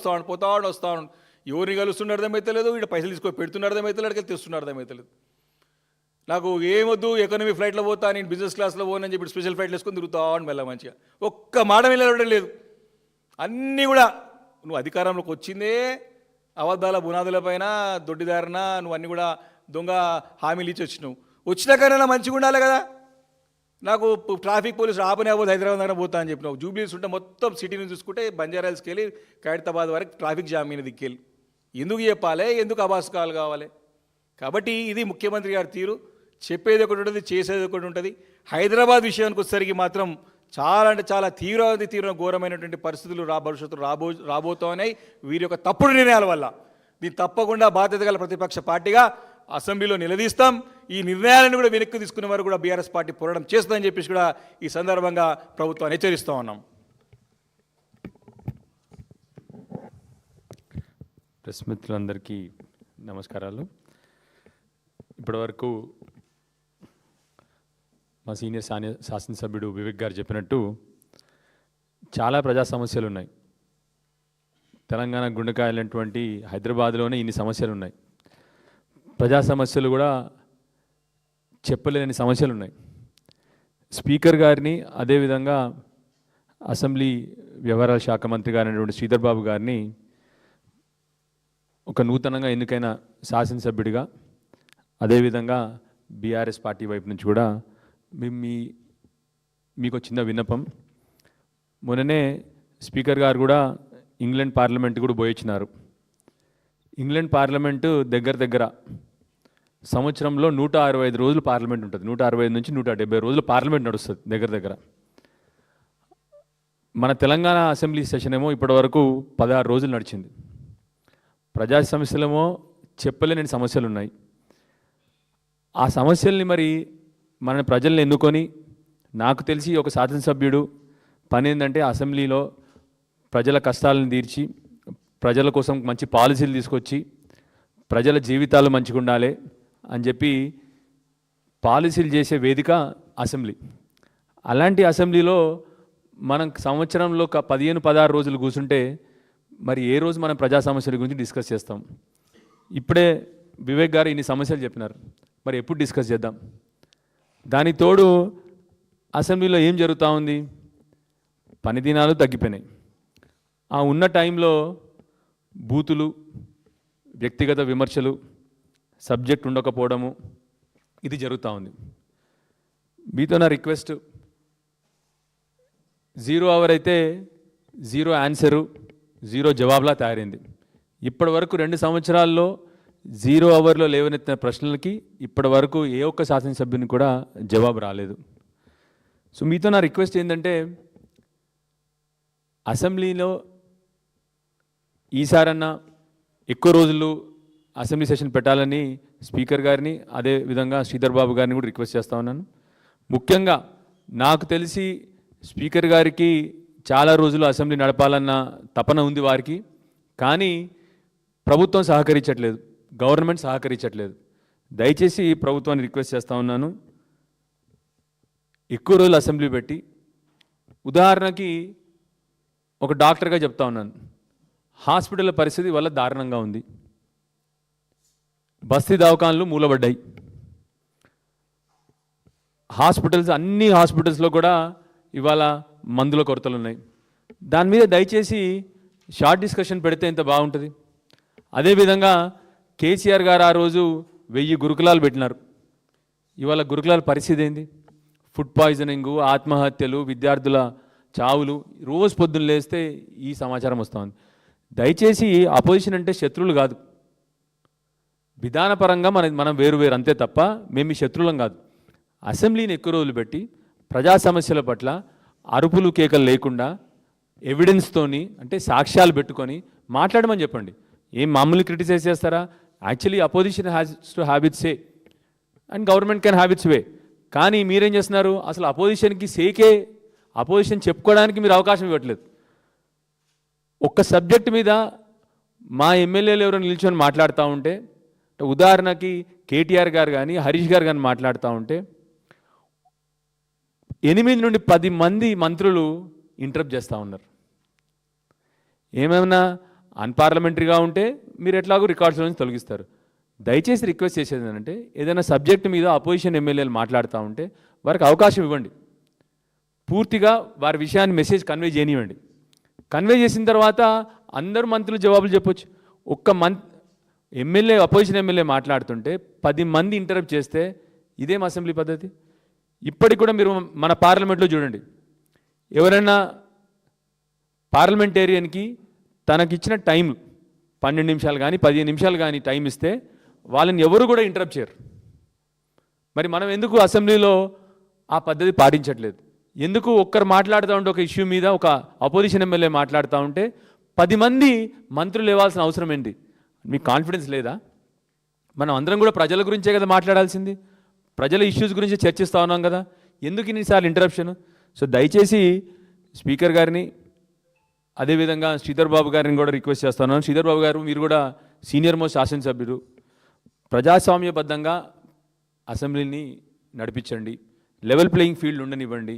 ఎవరిని కలుస్తున్న అర్థమైతే లేదు, వీడు పైసలు తీసుకో పెడుతున్న అర్థమైతే లేదు, అడిగి తెస్తున్న అర్థమైతే లేదు. నాకు ఏమొద్దు, ఎకానమీ ఫ్లైట్లో పోతా, నేను బిజినెస్ క్లాస్లో పోనని చెప్పి స్పెషల్ ఫ్లైట్లు వేసుకొని తిరుగుతా మెల్ల మంచిగా. ఒక్క మాట వెళ్ళడం లేదు. అన్నీ కూడా నువ్వు అధికారంలోకి వచ్చిందే అబద్ధాల బునాదులపైన, దొడ్డిదారిన, నువ్వు అన్నీ కూడా దొంగ హామీలు ఇచ్చి వచ్చినావు. వచ్చినాకైనా మంచిగా ఉండాలి కదా. నాకు ట్రాఫిక్ పోలీసులు ఆపనే అవ్వదు, హైదరాబాద్ దగ్గర పోతా అని చెప్పినావు. జూబ్లీస్ ఉంటే మొత్తం సిటీని చూసుకుంటే బంజారాల్స్కి వెళ్ళి ఖైరతాబాద్ వరకు ట్రాఫిక్ జామ్ అయిన దిక్కెళ్ళి ఎందుకు చెప్పాలి, ఎందుకు అభాస్కాలు కావాలి? కాబట్టి ఇది ముఖ్యమంత్రి గారి తీరు. చెప్పేది ఒకటి ఉంటుంది, చేసేది ఒకటి ఉంటుంది. హైదరాబాద్ విషయానికి వచ్చేసరికి మాత్రం చాలా అంటే చాలా తీవ్ర ఘోరమైనటువంటి పరిస్థితులు భవిష్యత్తులో రాబోతున్నాయి వీరి యొక్క తప్పుడు నిర్ణయాల వల్ల. దీన్ని తప్పకుండా బాధ్యత గల ప్రతిపక్ష పార్టీగా అసెంబ్లీలో నిలదీస్తాం. ఈ నిర్ణయాలను కూడా వెనక్కి తీసుకునే వారు కూడా బీఆర్ఎస్ పార్టీ పోరాటం చేస్తుందని చెప్పేసి కూడా ఈ సందర్భంగా ప్రభుత్వాన్ని హెచ్చరిస్తూ ఉన్నాం. ప్రెస్ మిత్రులందరికీ నమస్కారాలు. ఇప్పటివరకు మా సీనియర్ శాసనసభ్యుడు వివేక్ గారు చెప్పినట్టు చాలా ప్రజా సమస్యలు ఉన్నాయి. తెలంగాణ గుండెకాయలైనటువంటి హైదరాబాద్లోనే ఇన్ని సమస్యలు ఉన్నాయి. ప్రజా సమస్యలు కూడా చెప్పలేని సమస్యలు ఉన్నాయి. స్పీకర్ గారిని, అదేవిధంగా అసెంబ్లీ వ్యవహారాల శాఖ మంత్రి గారైనటువంటి శ్రీధర్ బాబు గారిని ఒక నూతనంగా ఎన్నికైన శాసనసభ్యుడిగా, అదేవిధంగా బీఆర్ఎస్ పార్టీ వైపు నుంచి కూడా మీకు చిన్న విన్నపం. మొన్ననే స్పీకర్ గారు కూడా ఇంగ్లాండ్ పార్లమెంట్ కూడా పోయొచ్చినారు. ఇంగ్లాండ్ పార్లమెంటు దగ్గర సంవత్సరంలో 165 రోజులు పార్లమెంట్ ఉంటుంది. 165 నుంచి 170 రోజులు పార్లమెంట్ నడుస్తుంది దగ్గర. మన తెలంగాణ అసెంబ్లీ సెషన్ ఏమో ఇప్పటివరకు 16 రోజులు నడిచింది. ప్రజా సమస్యలేమో చెప్పలేని సమస్యలు ఉన్నాయి. ఆ సమస్యల్ని మరి మన ప్రజల్ని ఎన్నుకొని, నాకు తెలిసి ఒక శాసనసభ్యుడు పని ఏంటంటే అసెంబ్లీలో ప్రజల కష్టాలను తీర్చి, ప్రజల కోసం మంచి పాలసీలు తీసుకొచ్చి, ప్రజల జీవితాలు మంచిగా ఉండాలి అని చెప్పి పాలసీలు చేసే వేదిక అసెంబ్లీ. అలాంటి అసెంబ్లీలో మనం సంవత్సరంలో 15-16 రోజులు కూర్చుంటే మరి ఏ రోజు మనం ప్రజా సమస్యల గురించి డిస్కస్ చేస్తాం? ఇప్పుడే వివేక్ గారు ఇన్ని సమస్యలు చెప్పినారు, మరి ఎప్పుడు డిస్కస్ చేద్దాం? దానికి తోడు అసెంబ్లీలో ఏం జరుగుతూ ఉంది? పని దినాలు తగ్గిపోయినాయి. ఆ ఉన్న టైంలో బూతులు, వ్యక్తిగత విమర్శలు, సబ్జెక్ట్ ఉండకపోవడము, ఇది జరుగుతూ ఉంది. మీతో నా రిక్వెస్ట్, 0 అవర్ అయితే 0 ఆన్సరు, 0 జవాబులా తయారైంది. ఇప్పటి వరకు 2 సంవత్సరాల్లో 0 అవర్లో లేవనెత్తిన ప్రశ్నలకి ఇప్పటి వరకు ఏ ఒక్క శాసనసభ్యుని కూడా జవాబు రాలేదు. సో మీతో నా రిక్వెస్ట్ ఏంటంటే, అసెంబ్లీలో ఈసారన్నా ఎక్కువ రోజులు అసెంబ్లీ సెషన్ పెట్టాలని స్పీకర్ గారిని, అదే విధంగా శ్రీధర్ బాబు గారిని కూడా రిక్వెస్ట్ చేస్తూ ఉన్నాను. ముఖ్యంగా నాకు తెలిసి స్పీకర్ గారికి చాలా రోజులు అసెంబ్లీ నడపాలన్న తపన ఉంది వారికి, కానీ ప్రభుత్వం సహకరించట్లేదు, గవర్నమెంట్ సహకరించట్లేదు. దయచేసి ప్రభుత్వాన్ని రిక్వెస్ట్ చేస్తూ ఉన్నాను, ఎక్కువ రోజులు అసెంబ్లీ పెట్టి, ఉదాహరణకి ఒక డాక్టర్గా చెప్తా ఉన్నాను, హాస్పిటల్ పరిస్థితి వల్ల దారుణంగా ఉంది. బస్తీ దవాఖానలు మూలబడ్డాయి. హాస్పిటల్స్, అన్ని హాస్పిటల్స్లో కూడా ఇవాళ మందుల కొరతలు ఉన్నాయి. దాని మీద దయచేసి షార్ట్ డిస్కషన్ పెడితే ఎంత బాగుంటుంది. అదేవిధంగా కేసీఆర్ గారు ఆ రోజు 1000 గురుకులాలు పెట్టినారు. ఇవాళ గురుకులాల పరిస్థితి ఏంది? ఫుడ్ పాయిజనింగు, ఆత్మహత్యలు, విద్యార్థుల చావులు రోజు పొద్దున్న లేస్తే ఈ సమాచారం వస్తుంది. దయచేసి అపోజిషన్ అంటే శత్రువులు కాదు, విధానపరంగా మనం వేరు అంతే తప్ప మేము ఈ శత్రువులం కాదు. అసెంబ్లీని ఎక్కువ రోజులు పెట్టి ప్రజా సమస్యల పట్ల అరుపులు కేకలు లేకుండా ఎవిడెన్స్తోని అంటే సాక్ష్యాలు పెట్టుకొని మాట్లాడమని చెప్పండి. ఏం మామూలు క్రిటిసైజ్ చేస్తారా? Actually opposition has to have its way and government can have its way. కానీ మీరేం చేస్తున్నారు? అసలు అపోజిషన్కి అపోజిషన్ చెప్పుకోవడానికి మీరు అవకాశం ఇవ్వట్లేదు. ఒక్క సబ్జెక్ట్ మీద మా ఎమ్మెల్యేలు ఎవరో నిల్చొని మాట్లాడుతూ ఉంటే, ఉదాహరణకి కేటీఆర్ గారు కానీ హరీష్ గారు కానీ మాట్లాడుతూ ఉంటే 8 నుండి 10 మంది మంత్రులు ఇంటరప్ట్ చేస్తూ ఉన్నారు. ఏమైనా అన్పార్లమెంటరీగా ఉంటే మీరు ఎట్లాగో రికార్డ్స్ నుంచి తొలగిస్తారు. దయచేసి రిక్వెస్ట్ చేసేది ఏంటంటే, ఏదైనా సబ్జెక్ట్ మీద అపోజిషన్ ఎమ్మెల్యేలు మాట్లాడుతూ ఉంటే వారికి అవకాశం ఇవ్వండి, పూర్తిగా వారి విషయాన్ని మెసేజ్ కన్వే చేయనివ్వండి. కన్వే చేసిన తర్వాత అందరూ మంత్రులు జవాబులు చెప్పొచ్చు. ఒక్క అపోజిషన్ ఎమ్మెల్యే మాట్లాడుతుంటే 10 మంది ఇంటరప్ట్ చేస్తే ఇదేం అసెంబ్లీ పద్ధతి? ఇప్పటికి కూడా మీరు మన పార్లమెంట్లో చూడండి, ఎవరైనా పార్లమెంటేరియన్కి తనకిచ్చిన టైం 12 నిమిషాలు కానీ 15 నిమిషాలు కానీ టైం ఇస్తే వాళ్ళని ఎవరు కూడా ఇంటరప్ట్ చేయరు. మరి మనం ఎందుకు అసెంబ్లీలో ఆ పద్ధతి పాటించట్లేదు? ఎందుకు ఒక్కరు మాట్లాడుతూ ఉంటే ఒక ఇష్యూ మీద ఒక అపోజిషన్ ఎమ్మెల్యే మాట్లాడుతూ ఉంటే 10 మంది మంత్రులు ఇవ్వాల్సిన అవసరం ఏంటి? మీకు కాన్ఫిడెన్స్ లేదా? మనం అందరం కూడా ప్రజల గురించే కదా మాట్లాడాల్సింది, ప్రజల ఇష్యూస్ గురించి చర్చిస్తూ ఉన్నాం కదా, ఎందుకు ఇన్నిసార్లు ఇంటరప్షన్? సో దయచేసి స్పీకర్ గారిని అదేవిధంగా శ్రీధర్ బాబు గారిని కూడా రిక్వెస్ట్ చేస్తున్నాను. శ్రీధర్ బాబు గారు, మీరు కూడా సీనియర్ మోస్ట్ శాసనసభ్యులు, ప్రజాస్వామ్యబద్ధంగా అసెంబ్లీని నడిపించండి, లెవెల్ ప్లేయింగ్ ఫీల్డ్ ఉండనివ్వండి.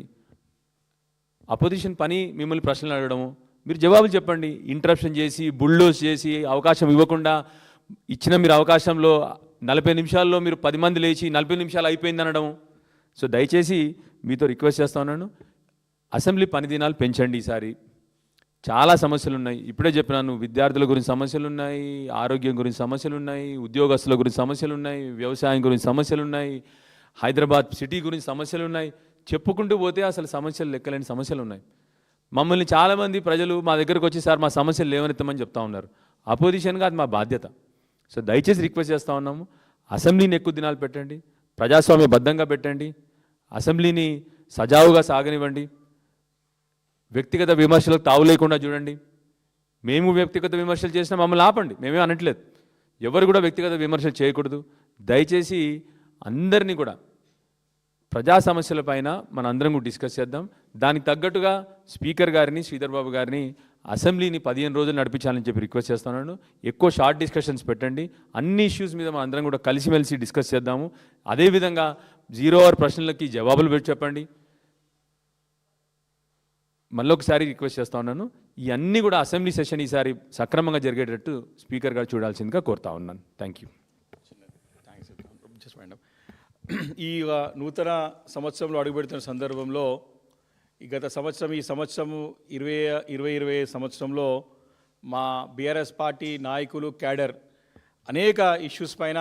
అపోజిషన్ పని మిమ్మల్ని ప్రశ్నలు అడగడము, మీరు జవాబులు చెప్పండి. ఇంటరప్షన్ చేసి బుల్డోస్ చేసి అవకాశం ఇవ్వకుండా, ఇచ్చిన మీరు అవకాశంలో 40 నిమిషాల్లో మీరు 10 మంది లేచి 40 నిమిషాలు అయిపోయింది అనడం. సో దయచేసి మీతో రిక్వెస్ట్ చేస్తా ఉన్నాను, అసెంబ్లీ పని దినాలు పెంచండి. ఈసారి చాలా సమస్యలు ఉన్నాయి, ఇప్పుడే చెప్పినాను. విద్యార్థుల గురించి సమస్యలు ఉన్నాయి, ఆరోగ్యం గురించి సమస్యలు ఉన్నాయి, ఉద్యోగస్తుల గురించి సమస్యలు ఉన్నాయి, వ్యవసాయం గురించి సమస్యలు ఉన్నాయి, హైదరాబాద్ సిటీ గురించి సమస్యలు ఉన్నాయి. చెప్పుకుంటూ పోతే అసలు సమస్యలు లెక్కలేని సమస్యలు ఉన్నాయి. మమ్మల్ని చాలామంది ప్రజలు మా దగ్గరకు వచ్చి, సార్ మా సమస్యలు లేవనెత్తమని చెప్తా ఉన్నారు. అపోజిషన్గా అది మా బాధ్యత. సో దయచేసి రిక్వెస్ట్ చేస్తూ ఉన్నాము, అసెంబ్లీని ఎక్కువ దినాలు పెట్టండి, ప్రజాస్వామ్యబద్ధంగా పెట్టండి, అసెంబ్లీని సజావుగా సాగనివ్వండి, వ్యక్తిగత విమర్శలకు తావు లేకుండా చూడండి. మేము వ్యక్తిగత విమర్శలు చేసినా మమ్మల్ని ఆపండి, మేమే అనట్లేదు. ఎవరు కూడా వ్యక్తిగత విమర్శలు చేయకూడదు. దయచేసి అందరినీ కూడా ప్రజా సమస్యలపైన మన అందరం కూడా డిస్కస్ చేద్దాం. దానికి తగ్గట్టుగా స్పీకర్ గారిని, శ్రీధర్ బాబు గారిని అసెంబ్లీని 15 రోజులు నడిపించాలని చెప్పి రిక్వెస్ట్ చేస్తున్నాను. ఎక్కువ షార్ట్ డిస్కషన్స్ పెట్టండి, అన్ని ఇష్యూస్ మీద మనం అందరం కూడా కలిసిమెలిసి డిస్కస్ చేద్దాము. అదేవిధంగా 0 అవర్ ప్రశ్నలకి జవాబులు పెట్టి చెప్పండి. మళ్ళీ ఒకసారి రిక్వెస్ట్ చేస్తా ఉన్నాను, ఇవన్నీ కూడా అసెంబ్లీ సెషన్ ఈసారి సక్రమంగా జరిగేటట్టు స్పీకర్ గారు చూడాల్సిందిగా కోరుతా ఉన్నాను. Thank you. ఈ నూతన సంవత్సరంలో అడుగుపెడుతున్న సందర్భంలో ఈ సంవత్సరము 2020 సంవత్సరంలో మా బీఆర్ఎస్ పార్టీ నాయకులు, క్యాడర్ అనేక ఇష్యూస్ పైన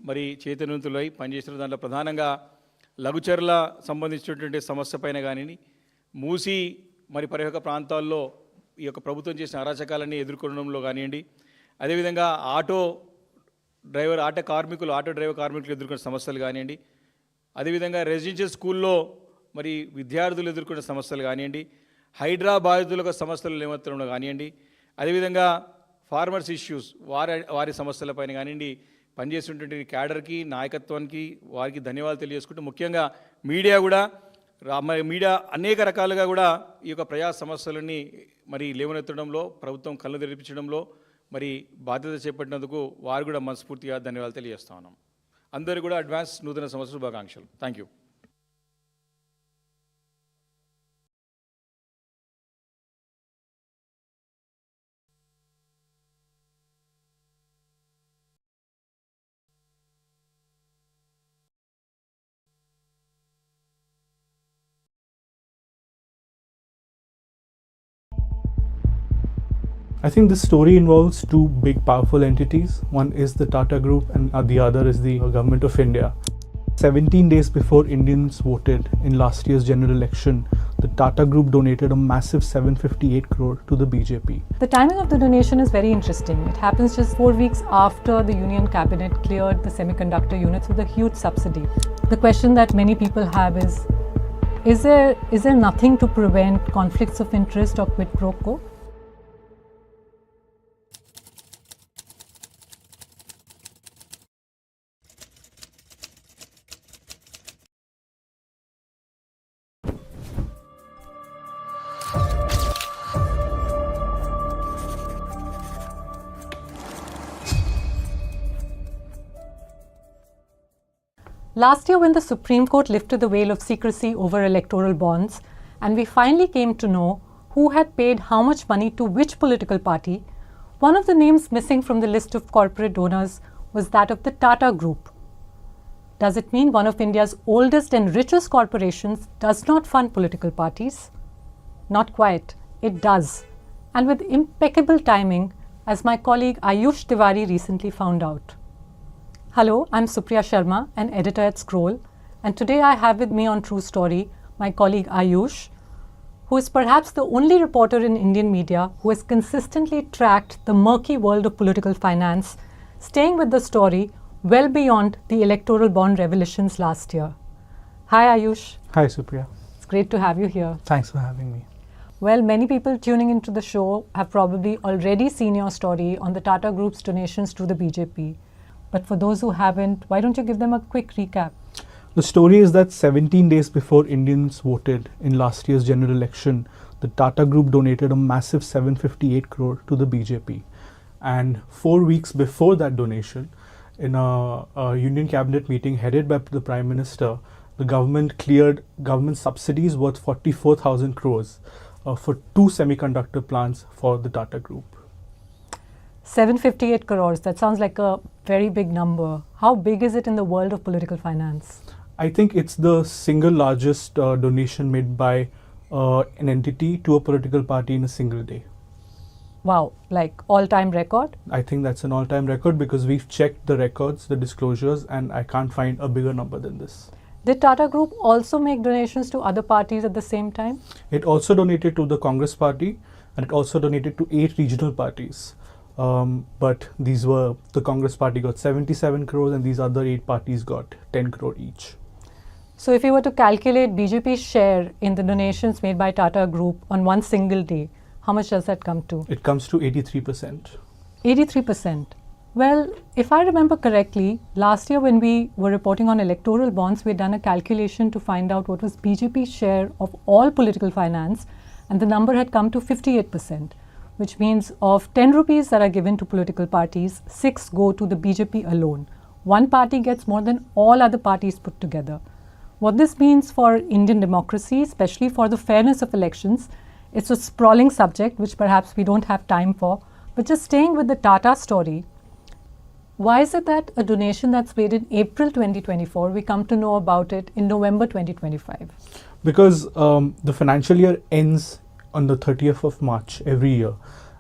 మరి చైతన్యవంతులై పనిచేస్తున్న దాంట్లో ప్రధానంగా లఘుచర్ల సంబంధించినటువంటి సమస్య పైన కానీ, మూసి మరి పరిహక ప్రాంతాల్లో ఈ యొక్క ప్రభుత్వం చేసిన అరాచకాలన్నీ ఎదుర్కొనడంలో కానివ్వండి, అదేవిధంగా ఆటో డ్రైవర్ కార్మికులు ఎదుర్కొన్న సమస్యలు కానివ్వండి, అదేవిధంగా రెసిడెన్షియల్ స్కూల్లో మరి విద్యార్థులు ఎదుర్కొన్న సమస్యలు కానివ్వండి, హైడ్రా బాధితులకు సమస్యలు లేవనెత్తడంలో కానివ్వండి, అదేవిధంగా ఫార్మర్స్ ఇష్యూస్ వారి సమస్యలపైన కానివ్వండి, పనిచేస్తున్నటువంటి క్యాడర్కి, నాయకత్వానికి వారికి ధన్యవాదాలు తెలియజేసుకుంటూ, ముఖ్యంగా మీడియా అనేక రకాలుగా కూడా ఈ యొక్క ప్రజా సమస్యలని మరి లేవనెత్తడంలో, ప్రభుత్వం కళ్ళు తెరిపించడంలో మరి బాధ్యత చేపట్టినందుకు వారు కూడా మనస్ఫూర్తిగా ధన్యవాదాలు తెలియజేస్తా ఉన్నాం. అందరూ కూడా అడ్వాన్స్ నూతన సంవత్సర శుభాకాంక్షలు. Thank you. I think this story involves two big powerful entities. One is the Tata Group and the other is the government of India. 17 days before Indians voted in last year's general election, the Tata Group donated a massive 758 crore to the BJP. The timing of the donation is very interesting. It happens just 4 weeks after the Union Cabinet cleared the semiconductor units with a huge subsidy. The question that many people have is there nothing to prevent conflicts of interest or quid pro quo? Last year, when the Supreme Court lifted the veil of secrecy over electoral bonds, and we finally came to know who had paid how much money to which political party, one of the names missing from the list of corporate donors was that of the Tata Group. Does it mean one of India's oldest and richest corporations does not fund political parties? Not quite. It does. And with impeccable timing, as my colleague Ayush Tiwari recently found out. Hello, I'm Supriya Sharma, an editor at Scroll, and today I have with me on True Story my colleague Ayush, who is perhaps the only reporter in Indian media who has consistently tracked the murky world of political finance, staying with the story well beyond the electoral bond revelations last year. Hi Ayush. Hi Supriya. It's great to have you here. Thanks for having me. Well, many people tuning into the show have probably already seen your story on the Tata Group's donations to the BJP. But for those who haven't, why don't you give them a quick recap? The story is that 17 days before Indians voted in last year's general election, the Tata Group donated a massive 758 crore to the BJP. And 4 weeks before that donation, in a Union Cabinet meeting headed by the Prime Minister, the government cleared government subsidies worth 44,000 crores for 2 semiconductor plants for the Tata Group. 758 crores, that sounds like a very big number. How big is it in the world of political finance? I think it's the single largest donation made by an entity to a political party in a single day. Wow, like all-time record? I think that's an all-time record because we've checked the records, the disclosures, and I can't find a bigger number than this. Did Tata Group also make donations to other parties at the same time? It also donated to the Congress party and it also donated to 8 regional parties. But these were, the Congress party got 77 crores and these other 8 parties got 10 crore each. So if you were to calculate BJP's share in the donations made by Tata Group on one single day, how much does that come to? It comes to 83%. 83%. Well, if I remember correctly, last year when we were reporting on electoral bonds, we had done a calculation to find out what was BJP's share of all political finance, and the number had come to 58%. Which means of 10 rupees that are given to political parties, 6 go to the BJP alone. One party gets more than all other parties put together. What this means for Indian democracy, especially for the fairness of elections, it's a sprawling subject which perhaps we don't have time for, but just staying with the Tata story, why is it that a donation that's made in April 2024, we come to know about it in November 2025? Because the financial year ends on the 30th of March every year.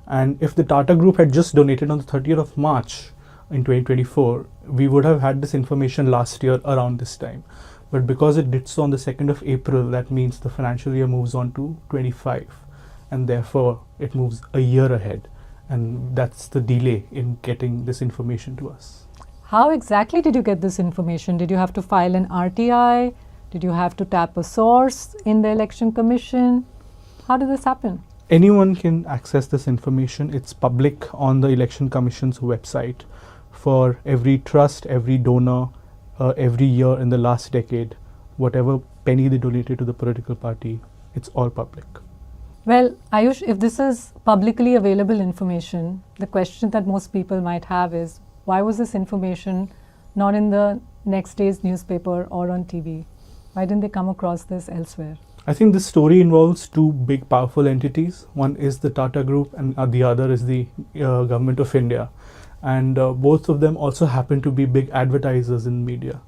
And if the Tata Group had just donated on the 30th of March in 2024, we would have had this information last year around this time. But because it did so on the 2nd of April, that means the financial year moves on to 25. And therefore, it moves a year ahead. And that's the delay in getting this information to us. How exactly did you get this information? Did you have to file an RTI? Did you have to tap a source in the Election Commission? How did this happen? Anyone can access this information. It's public on the Election Commission's website for every trust, every donor, every year in the last decade, whatever penny they donated to the political party, it's all public. Well, Ayush, if this is publicly available information, the question that most people might have is, why was this information not in the next day's newspaper or on TV? Why didn't they come across this elsewhere? I think this story involves 2 big powerful entities. One is the Tata Group and the other is the Government of India. And both of them also happen to be big advertisers in media.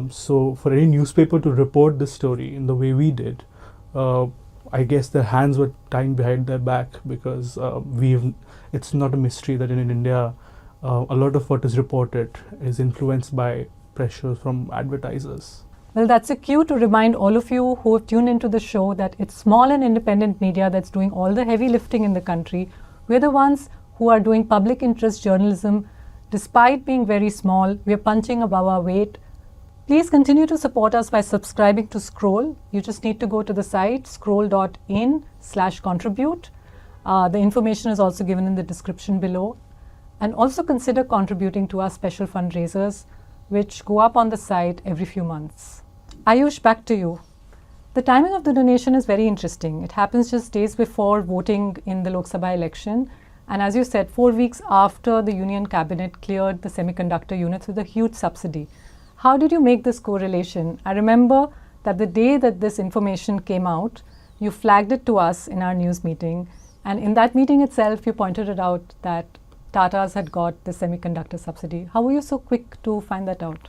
So for any newspaper to report this story in the way we did, I guess their hands were tying behind their back because it's not a mystery that in India, a lot of what is reported is influenced by pressure from advertisers. Well, that's a cue to remind all of you who have tuned into the show that it's small and independent media that's doing all the heavy lifting in the country. We're the ones who are doing public interest journalism. Despite being very small, we're punching above our weight. Please continue to support us by subscribing to Scroll. You just need to go to the site scroll.in/contribute. The information is also given in the description below. And also consider contributing to our special fundraisers, which go up on the site every few months. Ayush, back to you. The timing of the donation is very interesting. It happens just days before voting in the Lok Sabha election. And as you said, 4 weeks after the Union Cabinet cleared the semiconductor units with a huge subsidy. How did you make this correlation? I remember that the day that this information came out, you flagged it to us in our news meeting. And in that meeting itself, you pointed it out that Tata's had got the semiconductor subsidy. How were you so quick to find that out?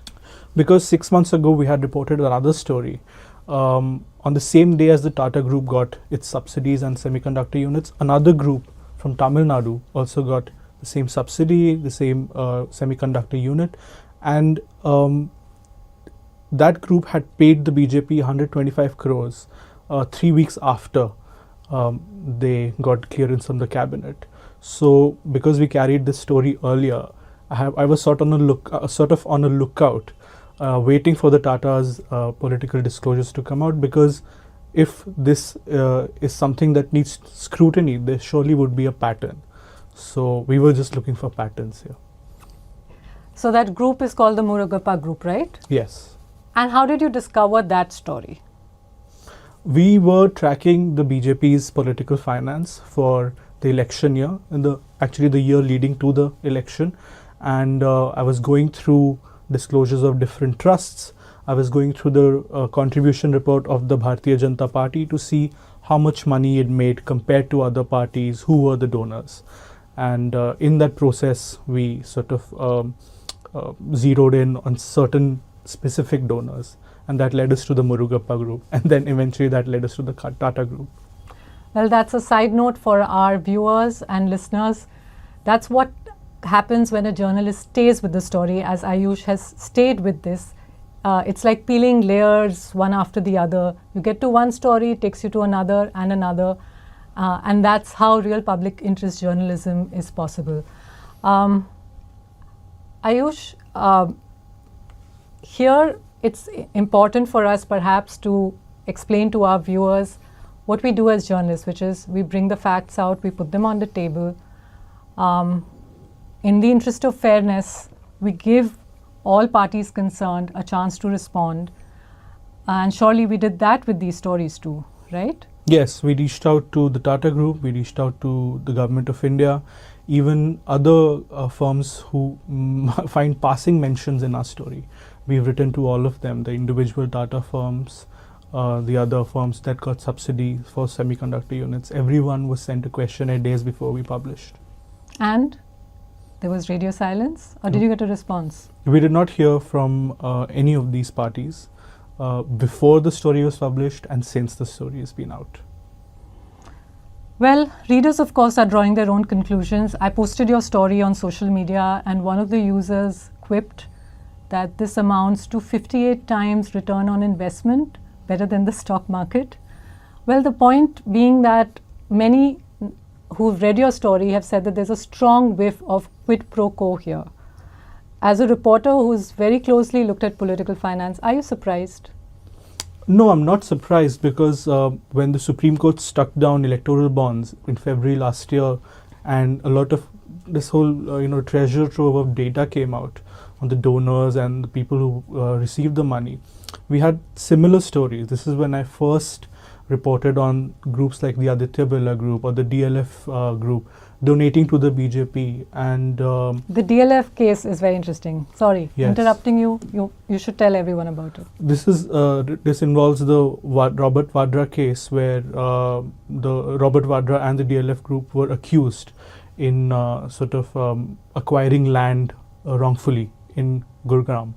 Because 6 months ago we had reported another story. On the same day as the Tata Group got its subsidies and semiconductor units, another group from Tamil Nadu also got the same subsidy, the same semiconductor unit, and that group had paid the BJP 125 crores 3 weeks after they got clearance from the cabinet. So, because we carried this story earlier, I was sort of on a lookout, waiting for the Tata's political disclosures to come out, because if this is something that needs scrutiny, there surely would be a pattern. So, we were just looking for patterns here. So that group is called the Murugappa group, right? Yes. And how did you discover that story? We were tracking the BJP's political finance for the election year, and actually the year leading to the election, and I was going through disclosures of different trusts. I was going through the contribution report of the Bharatiya Janata Party to see how much money it made compared to other parties, who were the donors, and in that process we sort of zeroed in on certain specific donors, and that led us to the Murugappa group, and then eventually that led us to the Tata group. Well, that's a side note for our viewers and listeners. That's what happens when a journalist stays with the story, as Ayush has stayed with this. It's like peeling layers one after the other. You get to one story, it takes you to another and another. And that's how real public interest journalism is possible. Ayush, here it's important for us perhaps to explain to our viewers what we do as journalists, which is we bring the facts out, we put them on the table. In the interest of fairness, we give all parties concerned a chance to respond. And surely we did that with these stories too, right? Yes, we reached out to the Tata Group, we reached out to the Government of India, even other firms who find passing mentions in our story. We've written to all of them, the individual Tata firms, the other firms that got subsidies for semiconductor units. Everyone was sent a questionnaire days before we published. And there was radio silence, or did you get a response? We did not hear from any of these parties before the story was published and since the story has been out. Well, readers of course are drawing their own conclusions. I posted your story on social media, and one of the users quipped that this amounts to 58 times return on investment, better than the stock market. Well, the point being that many who've read your story have said that there's a strong whiff of quid pro quo here. As a reporter who's very closely looked at political finance, are you surprised? No, I'm not surprised, because when the Supreme Court struck down electoral bonds in February last year, and a lot of this whole treasure trove of data came out on the donors and the people who received the money, we had similar stories. This is when I first reported on groups like the Aditya Birla group or the DLF group donating to the BJP, and the DLF case is very interesting. Sorry, yes. Interrupting you. You should tell everyone about it. This involves the Robert Vadra case, where the Robert Vadra and the DLF group were accused in acquiring land wrongfully in Gurgaon.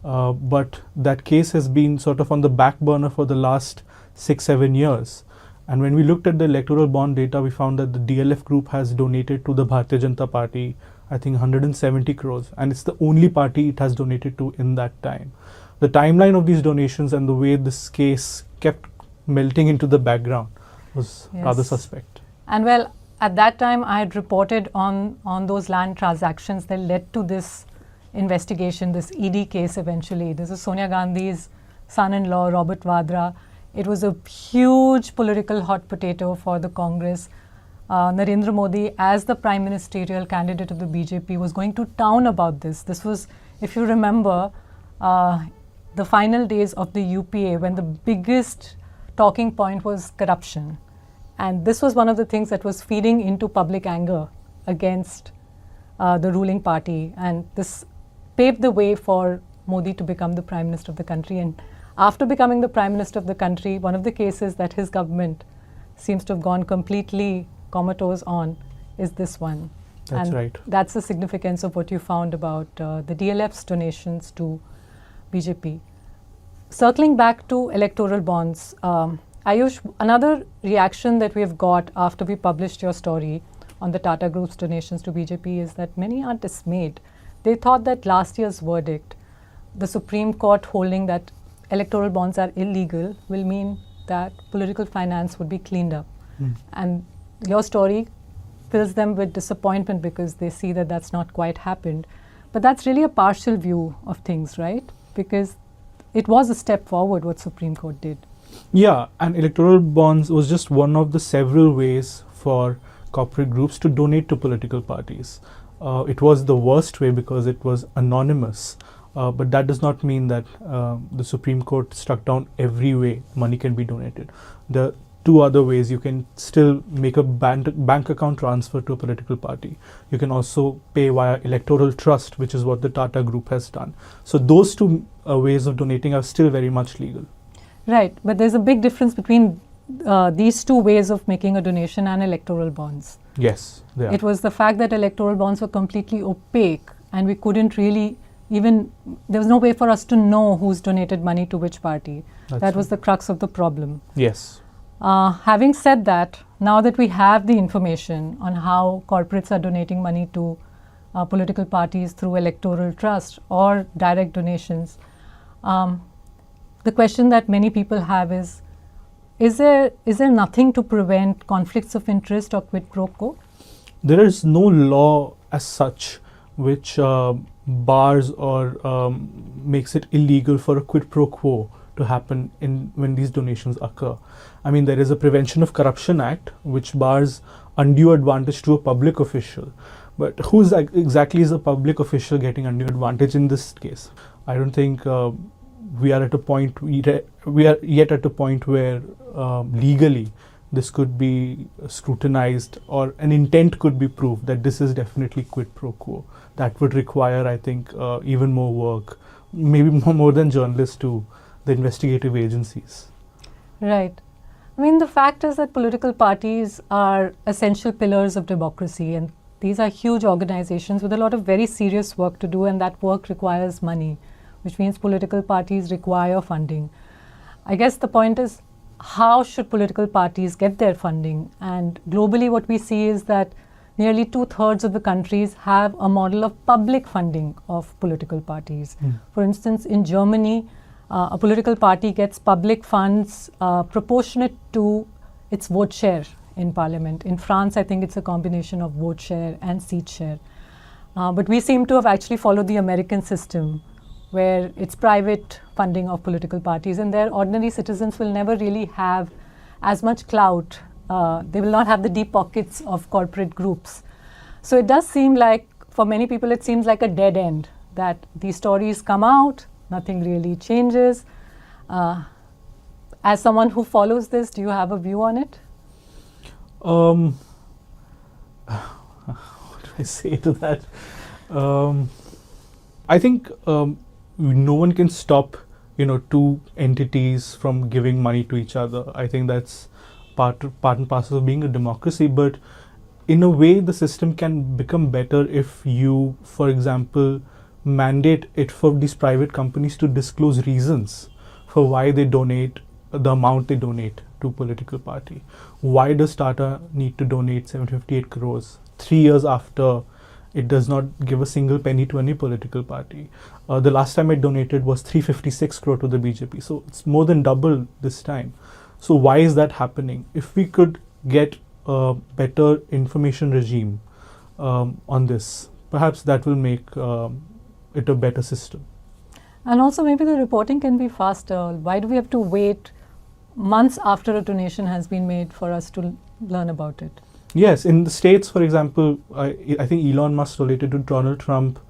But that case has been sort of on the back burner for the last 6-7 years. And when we looked at the electoral bond data, we found that the DLF group has donated to the Bharatiya Janata Party I think 170 crores, and it's the only party it has donated to in that time. The timeline of these donations and the way this case kept melting into the background was rather Yes. suspect. And well, at that time, I had reported on those land transactions that led to this investigation, this ED case eventually. This is Sonia Gandhi's son-in-law, Robert Vadra. It was a huge political hot potato for the Congress. Narendra Modi, as the prime ministerial candidate of the BJP, was going to town about this. This was, if you remember, the final days of the UPA, when the biggest talking point was corruption. And this was one of the things that was feeding into public anger against the ruling party. And this paved the way for Modi to become the prime minister of the country. And after becoming the prime minister of the country, one of the cases that his government seems to have gone completely comatose on is this one. That's and right. That's the significance of what you found about the DLF's donations to BJP. Circling back to electoral bonds, Ayush, another reaction that we have got after we published your story on the Tata Group's donations to BJP is that many are dismayed. They thought that last year's verdict, the Supreme Court holding that electoral bonds are illegal, will mean that political finance would be cleaned up. And your story fills them with disappointment because they see that that's not quite happened. But that's really a partial view of things, right? Because it was a step forward what Supreme Court did. Yeah, and electoral bonds was just one of the several ways for corporate groups to donate to political parties. It was the worst way because it was anonymous, but that does not mean that the Supreme Court struck down every way money can be donated. There are two other ways. You can still make a bank account transfer to a political party. You can also pay via electoral trust, which is what the Tata Group has done. So those two ways of donating are still very much legal. Right, but there's a big difference between these two ways of making a donation and electoral bonds. Yes, they are. It was the fact that electoral bonds were completely opaque and we couldn't really even, there was no way for us to know who's donated money to which party. That was the crux of the problem. Yes. Having said that, now that we have the information on how corporates are donating money to political parties through electoral trust or direct donations, the question that many people have is there nothing to prevent conflicts of interest or quid pro quo? There is no law as such which bars or makes it illegal for a quid pro quo to happen when these donations occur. I mean, there is a Prevention of Corruption Act which bars undue advantage to a public official. But who exactly is a public official getting undue advantage in this case? I don't think we are at a point we are yet at a point where legally this could be scrutinized or an intent could be proved that this is definitely quid pro quo. That would require, I think, even more work, maybe more than journalists to the investigative agencies. Right. I mean, the fact is that political parties are essential pillars of democracy, and these are huge organizations with a lot of very serious work to do, and that work requires money, which means political parties require funding. I guess the point is, how should political parties get their funding? And globally what we see is that nearly 2/3 of the countries have a model of public funding of political parties. For instance, in Germany, a political party gets public funds proportionate to its vote share in parliament. In France, I think it's a combination of vote share and seat share. But we seem to have actually followed the American system, where it's private funding of political parties, and their ordinary citizens will never really have as much clout. They will not have the deep pockets of corporate groups. So it does seem like, for many people, it seems like a dead end, that these stories come out, nothing really changes. As someone who follows this, do you have a view on it? What do I say to that? I think no one can stop, two entities from giving money to each other. I think that's part and parcel of being a democracy. But in a way, the system can become better if you, for example, mandate it for these private companies to disclose reasons for why they donate the amount they donate to a political party. Why does Tata need to donate 758 crores 3 years after It does not give a single penny to any political party. The last time it donated was 356 crore to the BJP. So it's more than double this time. So why is that happening? If we could get a better information regime on this, perhaps that will make it a better system. And also maybe the reporting can be faster. Why do we have to wait months after a donation has been made for us to learn about it? Yes, in the States, for example, I think Elon Musk donated to Donald Trump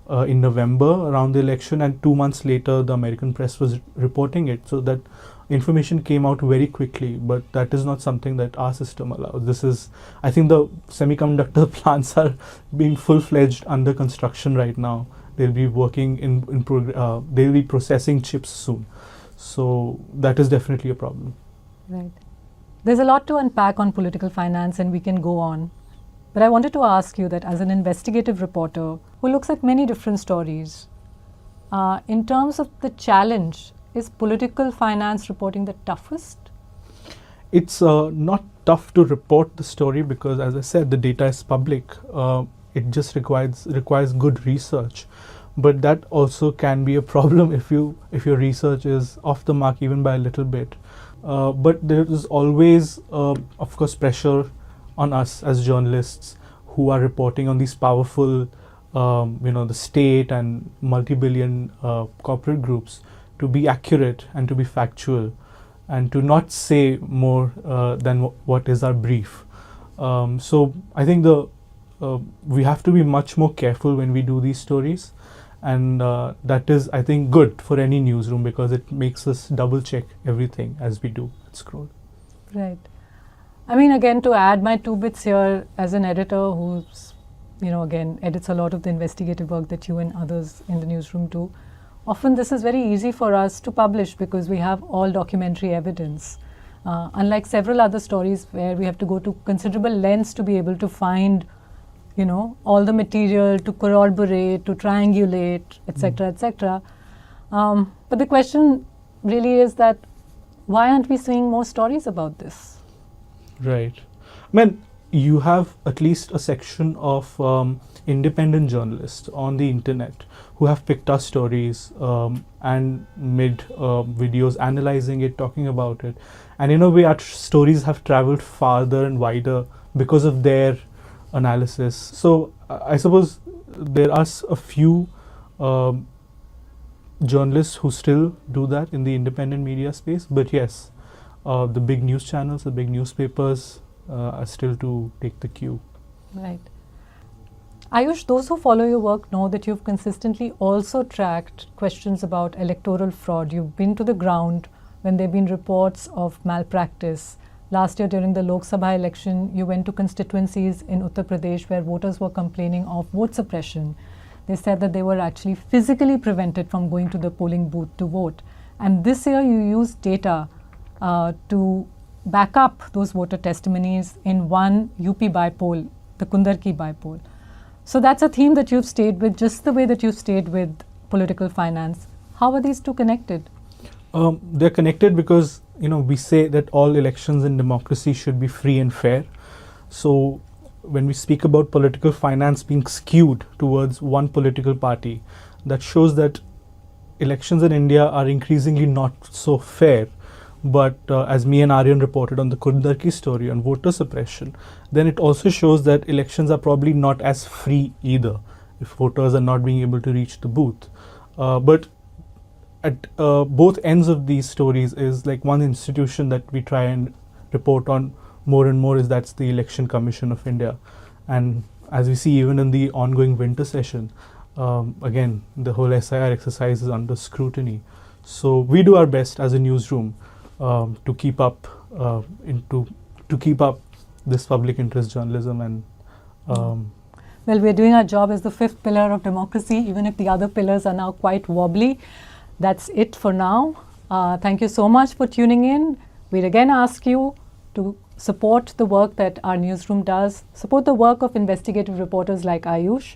in November around the election, and 2 months later the American press was reporting it. So that information came out very quickly, but that is not something that our system allows. This is, I think the semiconductor plants are being full-fledged under construction right now. They'll be working they'll be processing chips soon. So that is definitely a problem. Right. There's a lot to unpack on political finance, and we can go on. But I wanted to ask you that as an investigative reporter who looks at many different stories, in terms of the challenge, is political finance reporting the toughest? It's not tough to report the story because, as I said, the data is public. It just requires good research. But that also can be a problem if your research is off the mark even by a little bit. But there is always, of course, pressure on us as journalists who are reporting on these powerful, the state and multi-billion corporate groups to be accurate and to be factual and to not say more than what is our brief. So I think we have to be much more careful when we do these stories. And that is, I think, good for any newsroom because it makes us double check everything as we do at Scroll. Right. I mean, again, to add my 2 bits here as an editor who's, again, edits a lot of the investigative work that you and others in the newsroom do, often this is very easy for us to publish because we have all documentary evidence. Unlike several other stories where we have to go to considerable lengths to be able to find all the material to corroborate, to triangulate, etc., etc. But the question really is that why aren't we seeing more stories about this? Right. I mean, you have at least a section of independent journalists on the internet who have picked our stories and made videos analyzing it, talking about it. And in a way, our stories have traveled farther and wider because of their analysis. So I suppose there are a few journalists who still do that in the independent media space, but yes, the big news channels, the big newspapers are still to take the cue. Right. Ayush, those who follow your work know that you've consistently also tracked questions about electoral fraud. You've been to the ground when there have been reports of malpractice. Last year during the Lok Sabha election, you went to constituencies in Uttar Pradesh where voters were complaining of vote suppression. They said that they were actually physically prevented from going to the polling booth to vote. And this year you used data to back up those voter testimonies in one UP bypoll, the Kundarki bypoll. So that's a theme that you've stayed with, just the way that you stayed with political finance. How are these two connected? They're connected because we say that all elections in democracy should be free and fair. So when we speak about political finance being skewed towards one political party, that shows that elections in India are increasingly not so fair. But as me and Aryan reported on the Kundarki story on voter suppression, then it also shows that elections are probably not as free either if voters are not being able to reach the booth. But at both ends of these stories is like one institution that we try and report on more and more is that's the Election Commission of India. And as we see even in the ongoing winter session, again, the whole SIR exercise is under scrutiny. So we do our best as a newsroom to keep up this public interest journalism and well, we're doing our job as the 5th pillar of democracy, even if the other pillars are now quite wobbly. That's it for now. Thank you so much for tuning in. We'd again ask you to support the work that our newsroom does, support the work of investigative reporters like Ayush.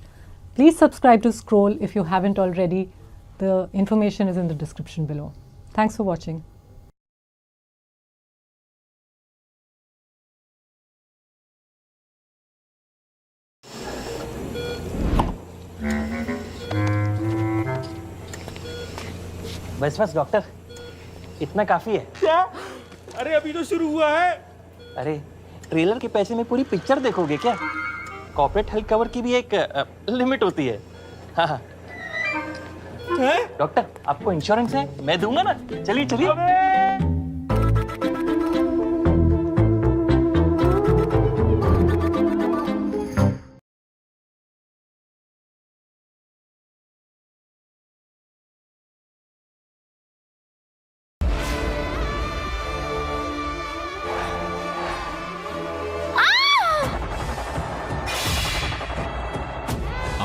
Please subscribe to Scroll if you haven't already. The information is in the description below. Thanks for watching. बस बस doctor, इतना काफी है। क्या? अरे अभी तो शुरू हुआ है। अरे ट्रेलर के पैसे में पूरी पिक्चर देखोगे क्या? कॉर्पोरेट हेल्थ कवर की भी एक लिमिट होती है। हाँ हाँ डॉक्टर, आपको इंश्योरेंस है, मैं दूंगा ना। चलिए चलिए।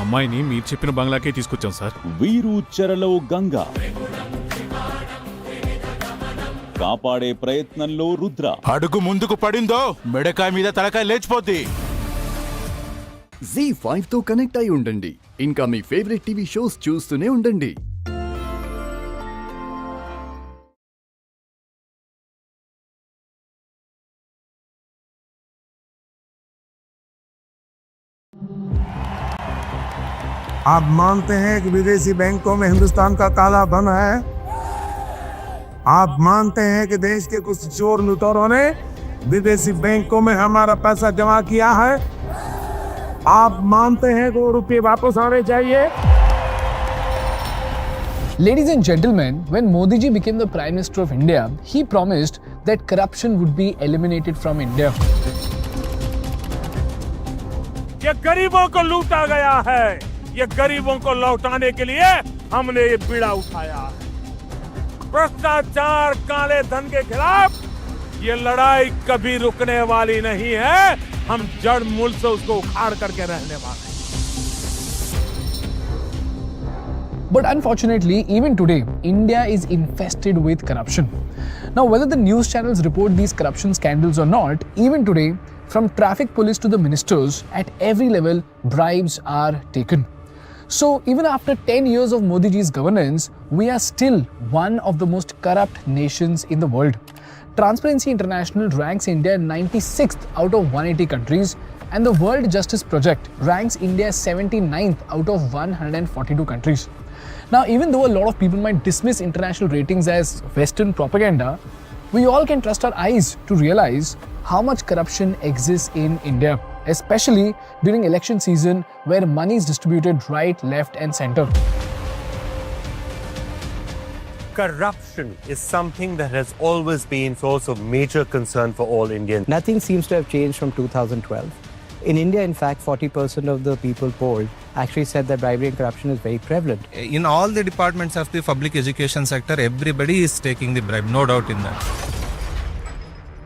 అమ్మాయిని మీరు చెప్పిన బంగ్లాకే తీసుకొచ్చాం సార్. వీరు చెరలో గంగా, కాపాడే ప్రయత్నంలో రుద్ర. అడుగు ముందుకు పడిందో మెడకాయ మీద తలకాయ లేచిపోద్ది. Z5 తో కనెక్ట్ అయి ఉండండి, ఇంకా మీ ఫేవరెట్ టీవీ షోస్ చూస్తూనే ఉండండి. आप मानते हैं कि विदेशी बैंकों में हिंदुस्तान का काला धन है? आप मानते हैं कि देश के कुछ चोर लुटेरों ने विदेशी बैंकों में हमारा पैसा जमा किया है? आप मानते हैं कि वो रुपये वापस आने चाहिए? Ladies and gentlemen, when Modi ji became the Prime Minister of India, he promised that corruption would be eliminated from India. ये गरीबों को लूटा गया है, ये गरीबों को लौटाने के लिए हमने ये बीड़ा उठाया है। भ्रष्टाचार, काले धन के खिलाफ ये लड़ाई कभी रुकने वाली नहीं है। हम जड़ मूल से उसको उखाड़ करके रहने वाले हैं। But unfortunately, even today, India is infested with corruption. Now, whether the news channels report these corruption scandals or not, even today, from traffic police to the ministers, at every level, bribes are taken. So, even after 10 years of Modi ji's governance, we are still one of the most corrupt nations in the world. Transparency International ranks India 96th out of 180 countries, and the World Justice Project ranks India 79th out of 142 countries. Now, even though a lot of people might dismiss international ratings as Western propaganda, we all can trust our eyes to realize how much corruption exists in India, especially during election season where money is distributed right, left and center. Corruption is something that has always been source of major concern for all Indians. Nothing seems to have changed from 2012. In India, in fact, 40% of the people polled actually said that bribery and corruption is very prevalent. In all the departments of the public education sector, everybody is taking the bribe, no doubt in that.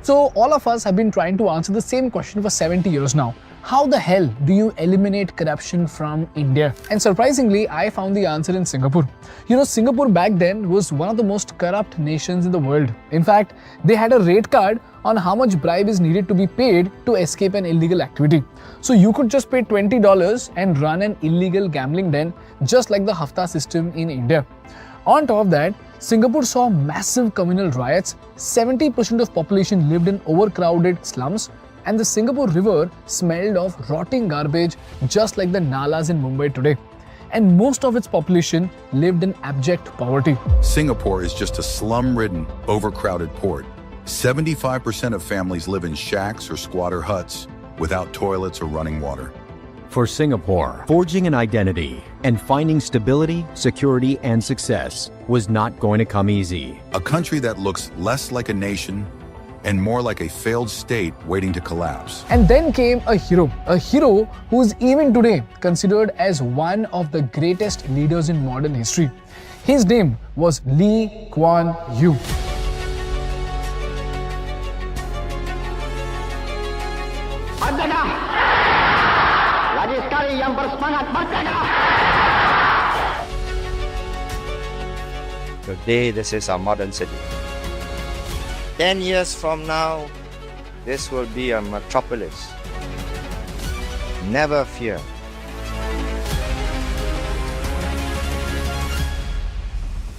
So all of us have been trying to answer the same question for 70 years now. How the hell do you eliminate corruption from India? And surprisingly, I found the answer in Singapore. You know, Singapore back then was one of the most corrupt nations in the world. In fact, they had a rate card on how much bribe is needed to be paid to escape an illegal activity. So you could just pay $20 and run an illegal gambling den, just like the Hafta system in India. On top of that, Singapore saw massive communal riots. 70% of population lived in overcrowded slums, and the Singapore river smelled of rotting garbage just like the nalas in Mumbai today. And most of its population lived in abject poverty. Singapore is just a slum-ridden, overcrowded port. 75% of families live in shacks or squatter huts without toilets or running water. For Singapore, forging an identity and finding stability, security, and success was not going to come easy. A country that looks less like a nation and more like a failed state waiting to collapse. And then came a hero who is even today considered as one of the greatest leaders in modern history. His name was Lee Kuan Yew. Today, this is our modern city. 10 years from now, this will be a metropolis. Never fear.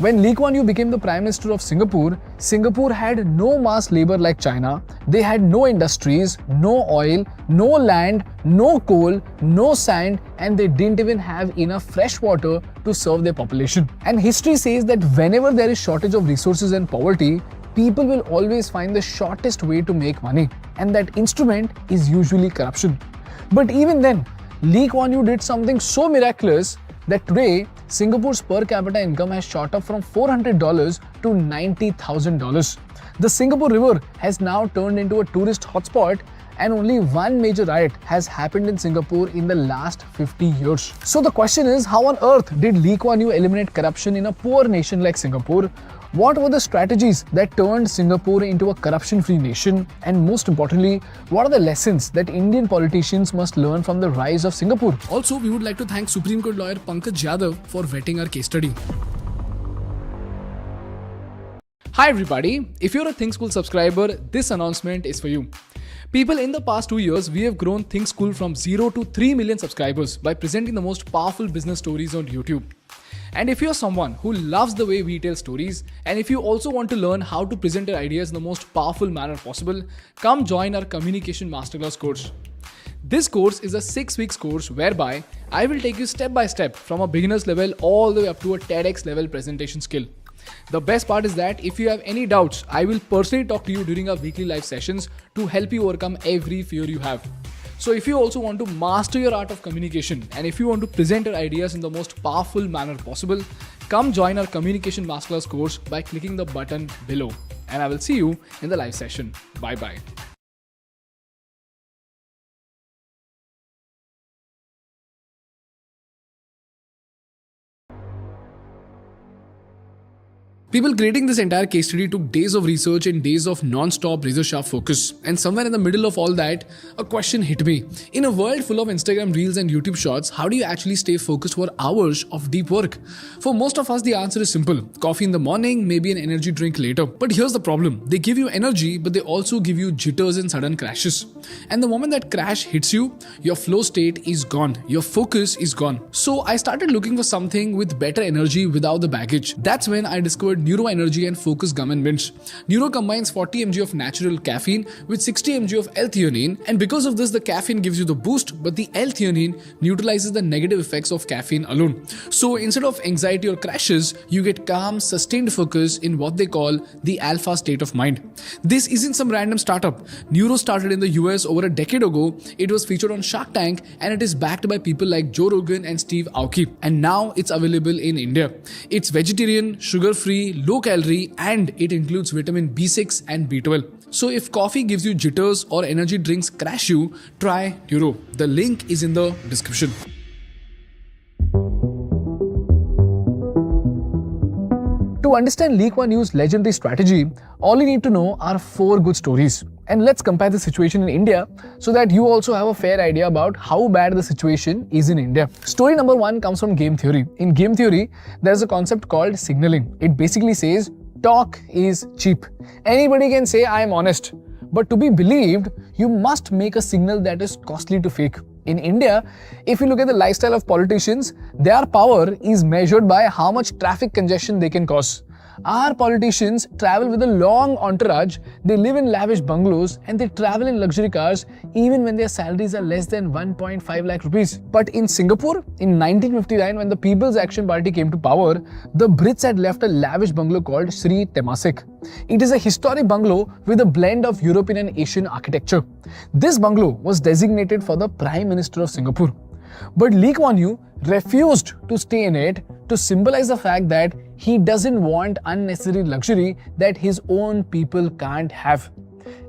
When Lee Kuan Yew became the Prime Minister of Singapore, Singapore had no mass labor like China. They had no industries, no oil, no land, no coal, no sand, and they didn't even have enough fresh water to serve their population. And history says that whenever there is shortage of resources and poverty, people will always find the shortest way to make money, and that instrument is usually corruption. But even then, Lee Kuan Yew did something so miraculous that today Singapore's per capita income has shot up from $400 to $90,000. The Singapore River has now turned into a tourist hotspot, and only one major riot has happened in Singapore in the last 50 years. So the question is, how on earth did Lee Kuan Yew eliminate corruption in a poor nation like Singapore? What were the strategies that turned Singapore into a corruption-free nation? And most importantly, what are the lessons that Indian politicians must learn from the rise of Singapore? Also, we would like to thank Supreme Court lawyer Pankaj Yadav for vetting our case study. Hi everybody, if you're a Think School subscriber, this announcement is for you. People, in the past 2 years, we have grown Think School from 0 to 3 million subscribers by presenting the most powerful business stories on YouTube. And if you're someone who loves the way we tell stories, and if you also want to learn how to present your ideas in the most powerful manner possible, come join our Communication Masterclass course. This course is a 6 weeks course whereby I will take you step by step from a beginner's level all the way up to a TEDx level presentation skill. The best part is that if you have any doubts, I will personally talk to you during our weekly live sessions to help you overcome every fear you have. So if you also want to master your art of communication, and if you want to present your ideas in the most powerful manner possible, come join our Communication Masterclass course by clicking the button below. And I will see you in the live session. Bye bye. People creating this entire case study took days of research and days of non-stop razor-sharp focus. And somewhere in the middle of all that, a question hit me. In a world full of Instagram Reels and YouTube Shorts, how do you actually stay focused for hours of deep work? For most of us, the answer is simple. Coffee in the morning, maybe an energy drink later. But here's the problem. They give you energy, but they also give you jitters and sudden crashes. And the moment that crash hits you, your flow state is gone. Your focus is gone. So I started looking for something with better energy without the baggage. That's when I discovered Neuro Energy and Focus Gum and Mints. Neuro combines 40 mg of natural caffeine with 60 mg of L-theanine, and because of this, the caffeine gives you the boost, but the L-theanine neutralizes the negative effects of caffeine alone. So instead of anxiety or crashes, you get calm, sustained focus in what they call the alpha state of mind. This isn't some random startup. Neuro started in the US over a decade ago. It was featured on Shark Tank, and it is backed by people like Joe Rogan and Steve Aoki. And now it's available in India. It's vegetarian, sugar-free, low calorie, and it includes vitamin B6 and B12. So if coffee gives you jitters or energy drinks crash you, try Neuro. The link is in the description. To understand Lee Kuan Yew's legendary strategy, all you need to know are 4 good stories. And let's compare the situation in India so that you also have a fair idea about how bad the situation is in India. Story number 1 comes from game theory. In game theory, there's a concept called signaling. It basically says, talk is cheap. Anybody can say, I am honest. But to be believed, you must make a signal that is costly to fake. In India, if you look at the lifestyle of politicians, their power is measured by how much traffic congestion they can cause. Our politicians travel with a long entourage, they live in lavish bungalows, and they travel in luxury cars even when their salaries are less than 1.5 lakh rupees. But in Singapore, in 1959, when the People's Action Party came to power, the Brits had left a lavish bungalow called Sri Temasek. It is a historic bungalow with a blend of European and Asian architecture. This bungalow was designated for the Prime Minister of Singapore. But Lee Kuan Yew refused to stay in it to symbolize the fact that he doesn't want unnecessary luxury that his own people can't have.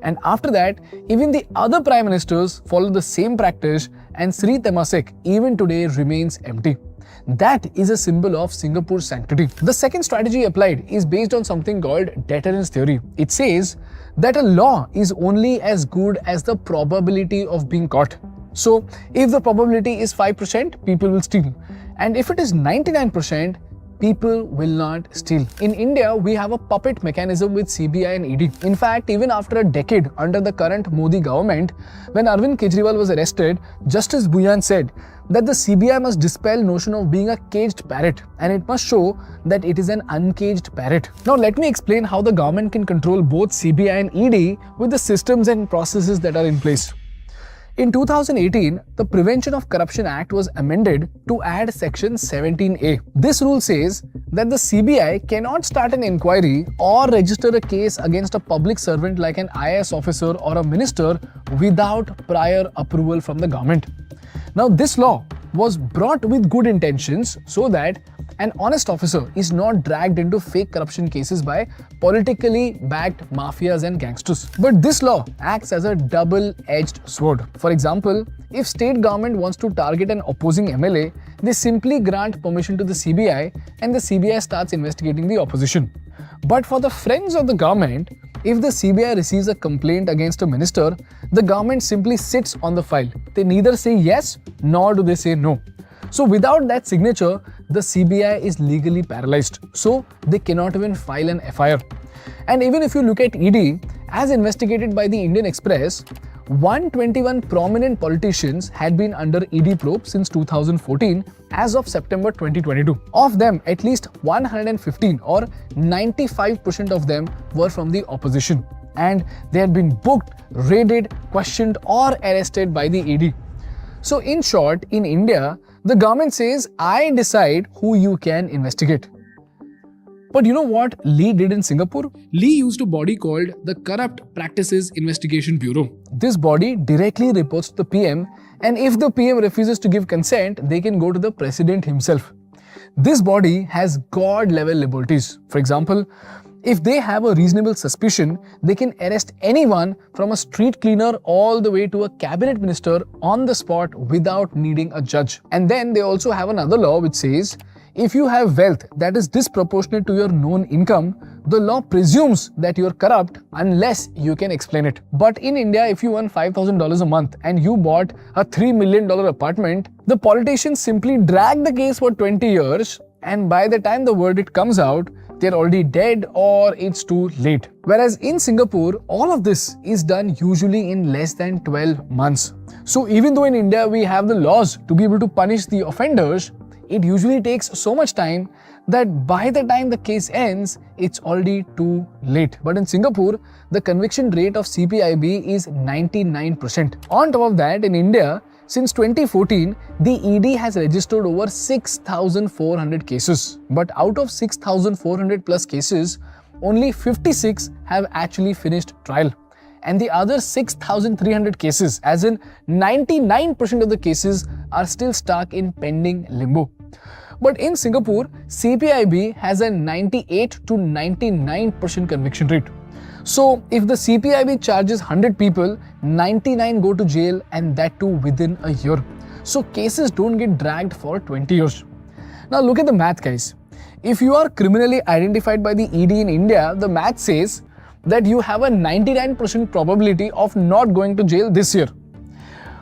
And after that, even the other prime ministers followed the same practice, and Sri Temasek even today remains empty. That is a symbol of Singapore's sanctity. The second strategy applied is based on something called deterrence theory. It says that a law is only as good as the probability of being caught. So, if the probability is 5%, people will steal. And if it is 99%, people will not steal. In India, we have a puppet mechanism with CBI and ED. In fact, even after a decade under the current Modi government, when Arvind Kejriwal was arrested, Justice Bhuyan said that the CBI must dispel notion of being a caged parrot and it must show that it is an uncaged parrot. Now let me explain how the government can control both CBI and ED with the systems and processes that are in place. In 2018, the Prevention of Corruption Act was amended to add Section 17A. This rule says that the CBI cannot start an inquiry or register a case against a public servant like an IAS officer or a minister without prior approval from the government. Now, this law was brought with good intentions so that an honest officer is not dragged into fake corruption cases by politically backed mafias and gangsters. But this law acts as a double-edged sword. For example, if state government wants to target an opposing MLA, they simply grant permission to the CBI and the CBI starts investigating the opposition. But for the friends of the government, if the CBI receives a complaint against a minister, the government simply sits on the file. They neither say yes nor do they say no. So without that signature, the CBI is legally paralyzed. So they cannot even file an FIR. And even if you look at ED, as investigated by the Indian Express, 121 prominent politicians had been under ED probe since 2014 as of September 2022. Of them, at least 115 or 95% of them were from the opposition. And they had been booked, raided, questioned or arrested by the ED. So in short, in India, the government says, I decide who you can investigate. But you know what Lee did in Singapore? Lee used a body called the Corrupt Practices Investigation Bureau. This body directly reports to the PM, and if the PM refuses to give consent, they can go to the president himself. This body has God-level liberties. For example, if they have a reasonable suspicion, they can arrest anyone from a street cleaner all the way to a cabinet minister on the spot without needing a judge. And then they also have another law which says, if you have wealth that is disproportionate to your known income, the law presumes that you are corrupt unless you can explain it. But in India, if you earn $5,000 a month and you bought a $3 million apartment, the politicians simply drag the case for 20 years and by the time the verdict comes out, they're already dead or it's too late. Whereas in Singapore, all of this is done usually in less than 12 months. So even though in India we have the laws to be able to punish the offenders, it usually takes so much time that by the time the case ends, it's already too late. But in Singapore, the conviction rate of CPIB is 99%. On top of that, in India, since 2014, the ED has registered over 6,400 cases. But out of 6,400 plus cases, only 56 have actually finished trial. And the other 6,300 cases, as in 99% of the cases, are still stuck in pending limbo. But in Singapore, CPIB has a 98 to 99% conviction rate. So if the CPIB charges 100 people, 99 go to jail and that too within a year. So cases don't get dragged for 20 years. Now look at the math, guys. If you are criminally identified by the ED in India, the math says that you have a 99% probability of not going to jail this year.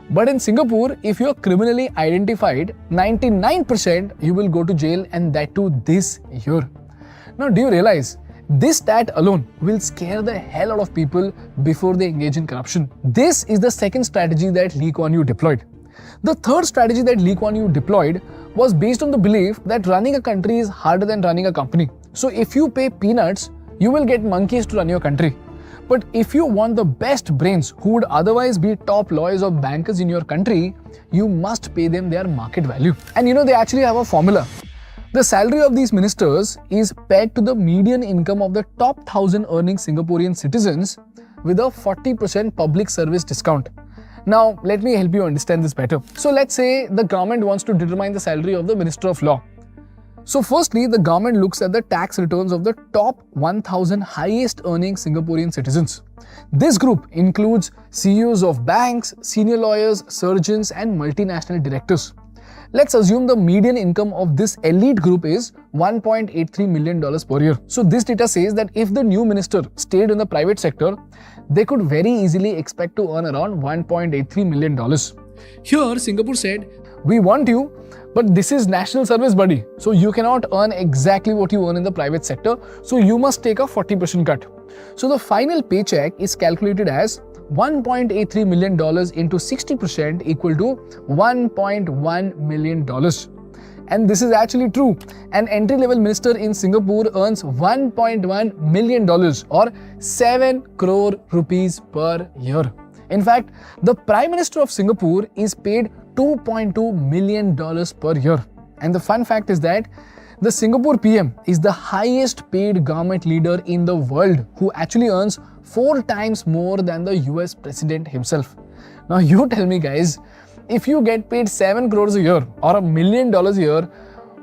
But in Singapore, if you are criminally identified, 99% you will go to jail and that too this year. Now do you realize this stat alone will scare the hell out of people before they engage in corruption? This is the second strategy that Lee Kuan Yew deployed. The third strategy that Lee Kuan Yew deployed was based on the belief that running a country is harder than running a company. So if you pay peanuts, you will get monkeys to run your country. But if you want the best brains who would otherwise be top lawyers or bankers in your country, you must pay them their market value. And you know, they actually have a formula. The salary of these ministers is pegged to the median income of the top 1,000 earning Singaporean citizens with a 40% public service discount. Now, let me help you understand this better. So let's say the government wants to determine the salary of the Minister of Law. So firstly, the government looks at the tax returns of the top 1,000 highest earning Singaporean citizens. This group includes CEOs of banks, senior lawyers, surgeons and multinational directors. Let's assume the median income of this elite group is $1.83 million per year. So this data says that if the new minister stayed in the private sector, they could very easily expect to earn around $1.83 million. Here, Singapore said, we want you, but this is national service, buddy. So you cannot earn exactly what you earn in the private sector. So you must take a 40% cut. So the final paycheck is calculated as $1.83 million into 60% equal to $1.1 million. And this is actually true. An entry-level minister in Singapore earns $1.1 million or 7 crore rupees per year. In fact, the Prime Minister of Singapore is paid $2.2 million per year. And the fun fact is that the Singapore PM is the highest paid government leader in the world who actually earns 4 times more than the US President himself. Now you tell me guys, if you get paid 7 crores a year or $1 million a year,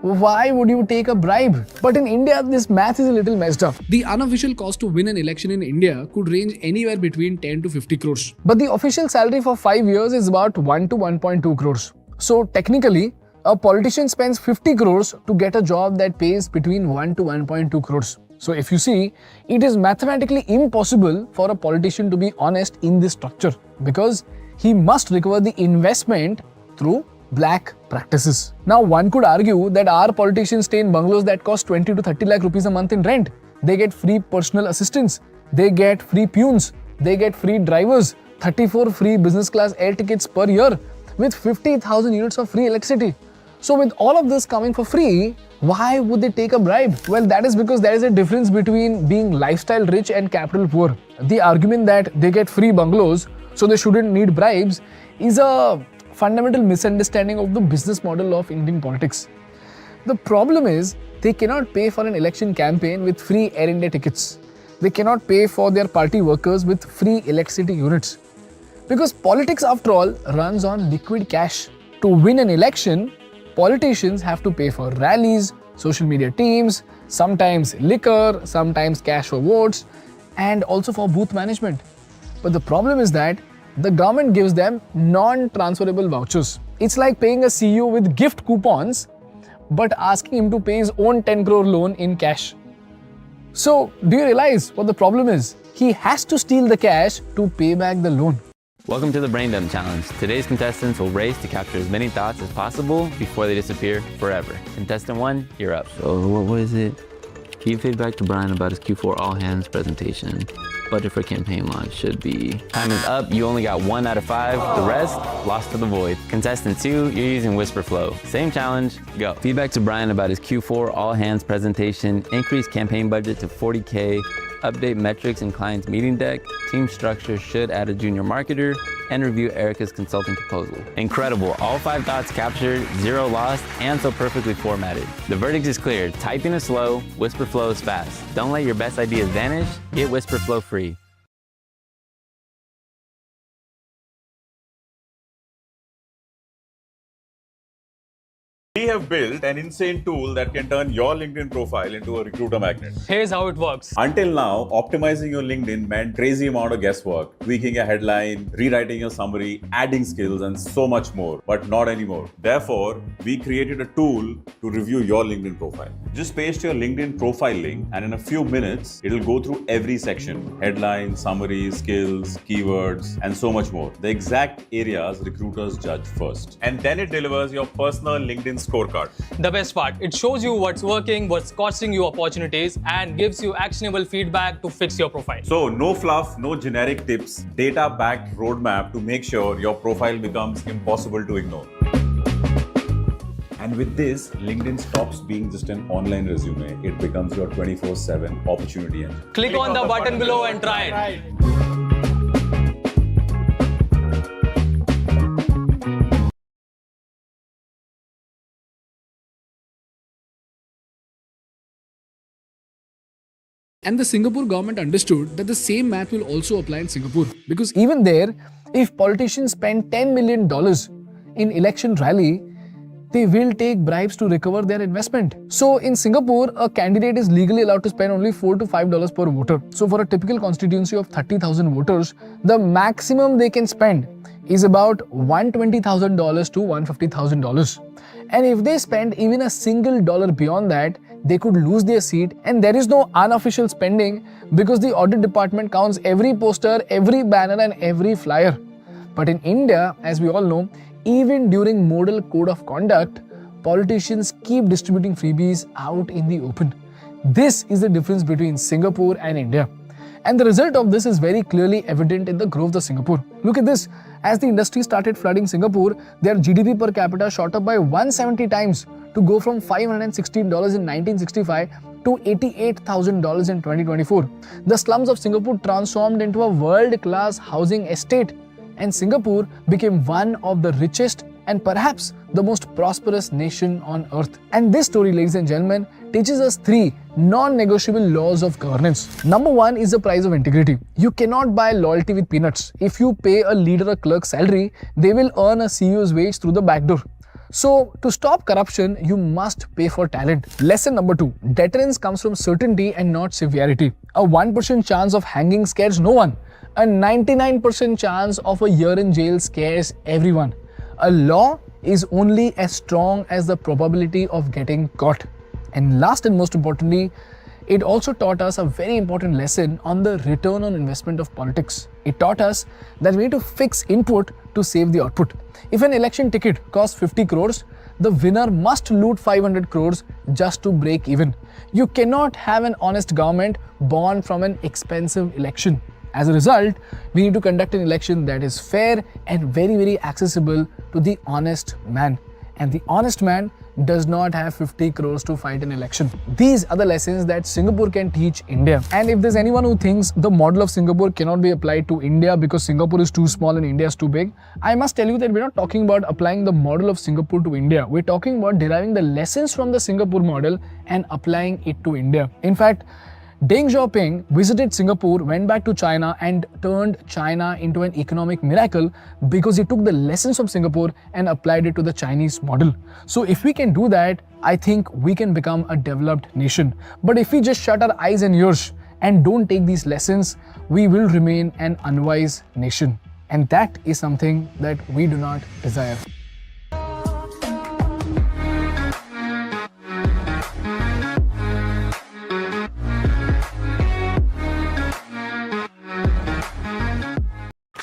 why would you take a bribe? But in India, this math is a little messed up. The unofficial cost to win an election in India could range anywhere between 10 to 50 crores. But the official salary for 5 years is about 1 to 1.2 crores. So technically, a politician spends 50 crores to get a job that pays between 1 to 1.2 crores. So if you see, it is mathematically impossible for a politician to be honest in this structure because he must recover the investment through black practices. Now one could argue that our politicians stay in bungalows that cost 20 to 30 lakh rupees a month in rent. They get free personal assistants, they get free peons, they get free drivers, 34 free business class air tickets per year with 50,000 units of free electricity. So with all of this coming for free, why would they take a bribe? Well, that is because there is a difference between being lifestyle rich and capital poor. The argument that they get free bungalows so they shouldn't need bribes is a fundamental misunderstanding of the business model of Indian politics. The problem is they cannot pay for an election campaign with free Air India tickets. They cannot pay for their party workers with free electricity units. Because politics, after all, runs on liquid cash. To win an election, politicians have to pay for rallies, social media teams, sometimes liquor, sometimes cash for votes, and also for booth management. But the problem is that the government gives them non-transferable vouchers. It's like paying a CEO with gift coupons, but asking him to pay his own 10 crore loan in cash. So, do you realize what the problem is? He has to steal the cash to pay back the loan. Welcome to the Brain Dump Challenge. Today's contestants will race to capture as many thoughts as possible before they disappear forever. Contestant 1, you're up. So what is it? Give feedback to Brian about his Q4 all hands presentation. Budget for campaign launch should be... Time is up. You only got 1 out of 5. The rest, lost to the void. Contestant 2, you're using Whisper Flow. Same challenge, go. Feedback to Brian about his Q4 all hands presentation. Increase campaign budget to $40K. Update metrics in client's meeting deck. Team structure should add a junior marketer. And review Erica's consulting proposal. Incredible. All 5 thoughts captured, 0 lost, and so perfectly formatted. The verdict is clear. Typing is slow, Whisper Flow is fast. Don't let your best ideas vanish. Get Whisper Flow free. We have built an insane tool that can turn your LinkedIn profile into a recruiter magnet. Here's how it works. Until now, optimizing your LinkedIn meant crazy amount of guesswork, tweaking a headline, rewriting your summary, adding skills, and so much more. But not anymore. Therefore, we created a tool to review your LinkedIn profile. Just paste your LinkedIn profile link, and in a few minutes, it'll go through every section: headline, summary, skills, keywords, and so much more. The exact areas recruiters judge first. And then it delivers your personal LinkedIn scorecard. The best part, it shows you what's working, what's costing you opportunities, and gives you actionable feedback to fix your profile. So no fluff, no generic tips, data-backed roadmap to make sure your profile becomes impossible to ignore. And with this, LinkedIn stops being just an online resume. It becomes your 24/7 opportunity engine. Click on the button below and try it. And the Singapore government understood that the same math will also apply in Singapore. Because even there, if politicians spend $10 million in election rally, they will take bribes to recover their investment. So in Singapore, a candidate is legally allowed to spend only $4 to $5 per voter. So for a typical constituency of 30,000 voters, the maximum they can spend is about $120,000 to $150,000. And if they spend even a single dollar beyond that, they could lose their seat, and there is no unofficial spending because the audit department counts every poster, every banner and every flyer. But in India, as we all know, even during model code of conduct, politicians keep distributing freebies out in the open. This is the difference between Singapore and India. And the result of this is very clearly evident in the growth of Singapore. Look at this. As the industry started flooding Singapore, their GDP per capita shot up by 170 times to go from $516 in 1965 to $88,000 in 2024. The slums of Singapore transformed into a world-class housing estate, and Singapore became one of the richest and perhaps the most prosperous nation on earth. And this story, ladies and gentlemen, teaches us 3 non-negotiable laws of governance. Number 1 is the price of integrity. You cannot buy loyalty with peanuts. If you pay a leader a clerk's salary, they will earn a CEO's wage through the back door. So, to stop corruption, you must pay for talent. Lesson number 2. Deterrence comes from certainty and not severity. A 1% chance of hanging scares no one. A 99% chance of a year in jail scares everyone. A law is only as strong as the probability of getting caught. And last and most importantly, it also taught us a very important lesson on the return on investment of politics. It taught us that we need to fix input to save the output. If an election ticket costs 50 crores, the winner must loot 500 crores just to break even. You cannot have an honest government born from an expensive election. As a result, we need to conduct an election that is fair and very, very accessible to the honest man. And the honest man does not have 50 crores to fight an election. These are the lessons that Singapore can teach India. And if there's anyone who thinks the model of Singapore cannot be applied to India because Singapore is too small and India is too big, I must tell you that we're not talking about applying the model of Singapore to India. We're talking about deriving the lessons from the Singapore model and applying it to India. In fact, Deng Xiaoping visited Singapore, went back to China and turned China into an economic miracle because he took the lessons from Singapore and applied it to the Chinese model. So if we can do that, I think we can become a developed nation. But if we just shut our eyes and ears and don't take these lessons, we will remain an unwise nation. And that is something that we do not desire.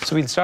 So we'll start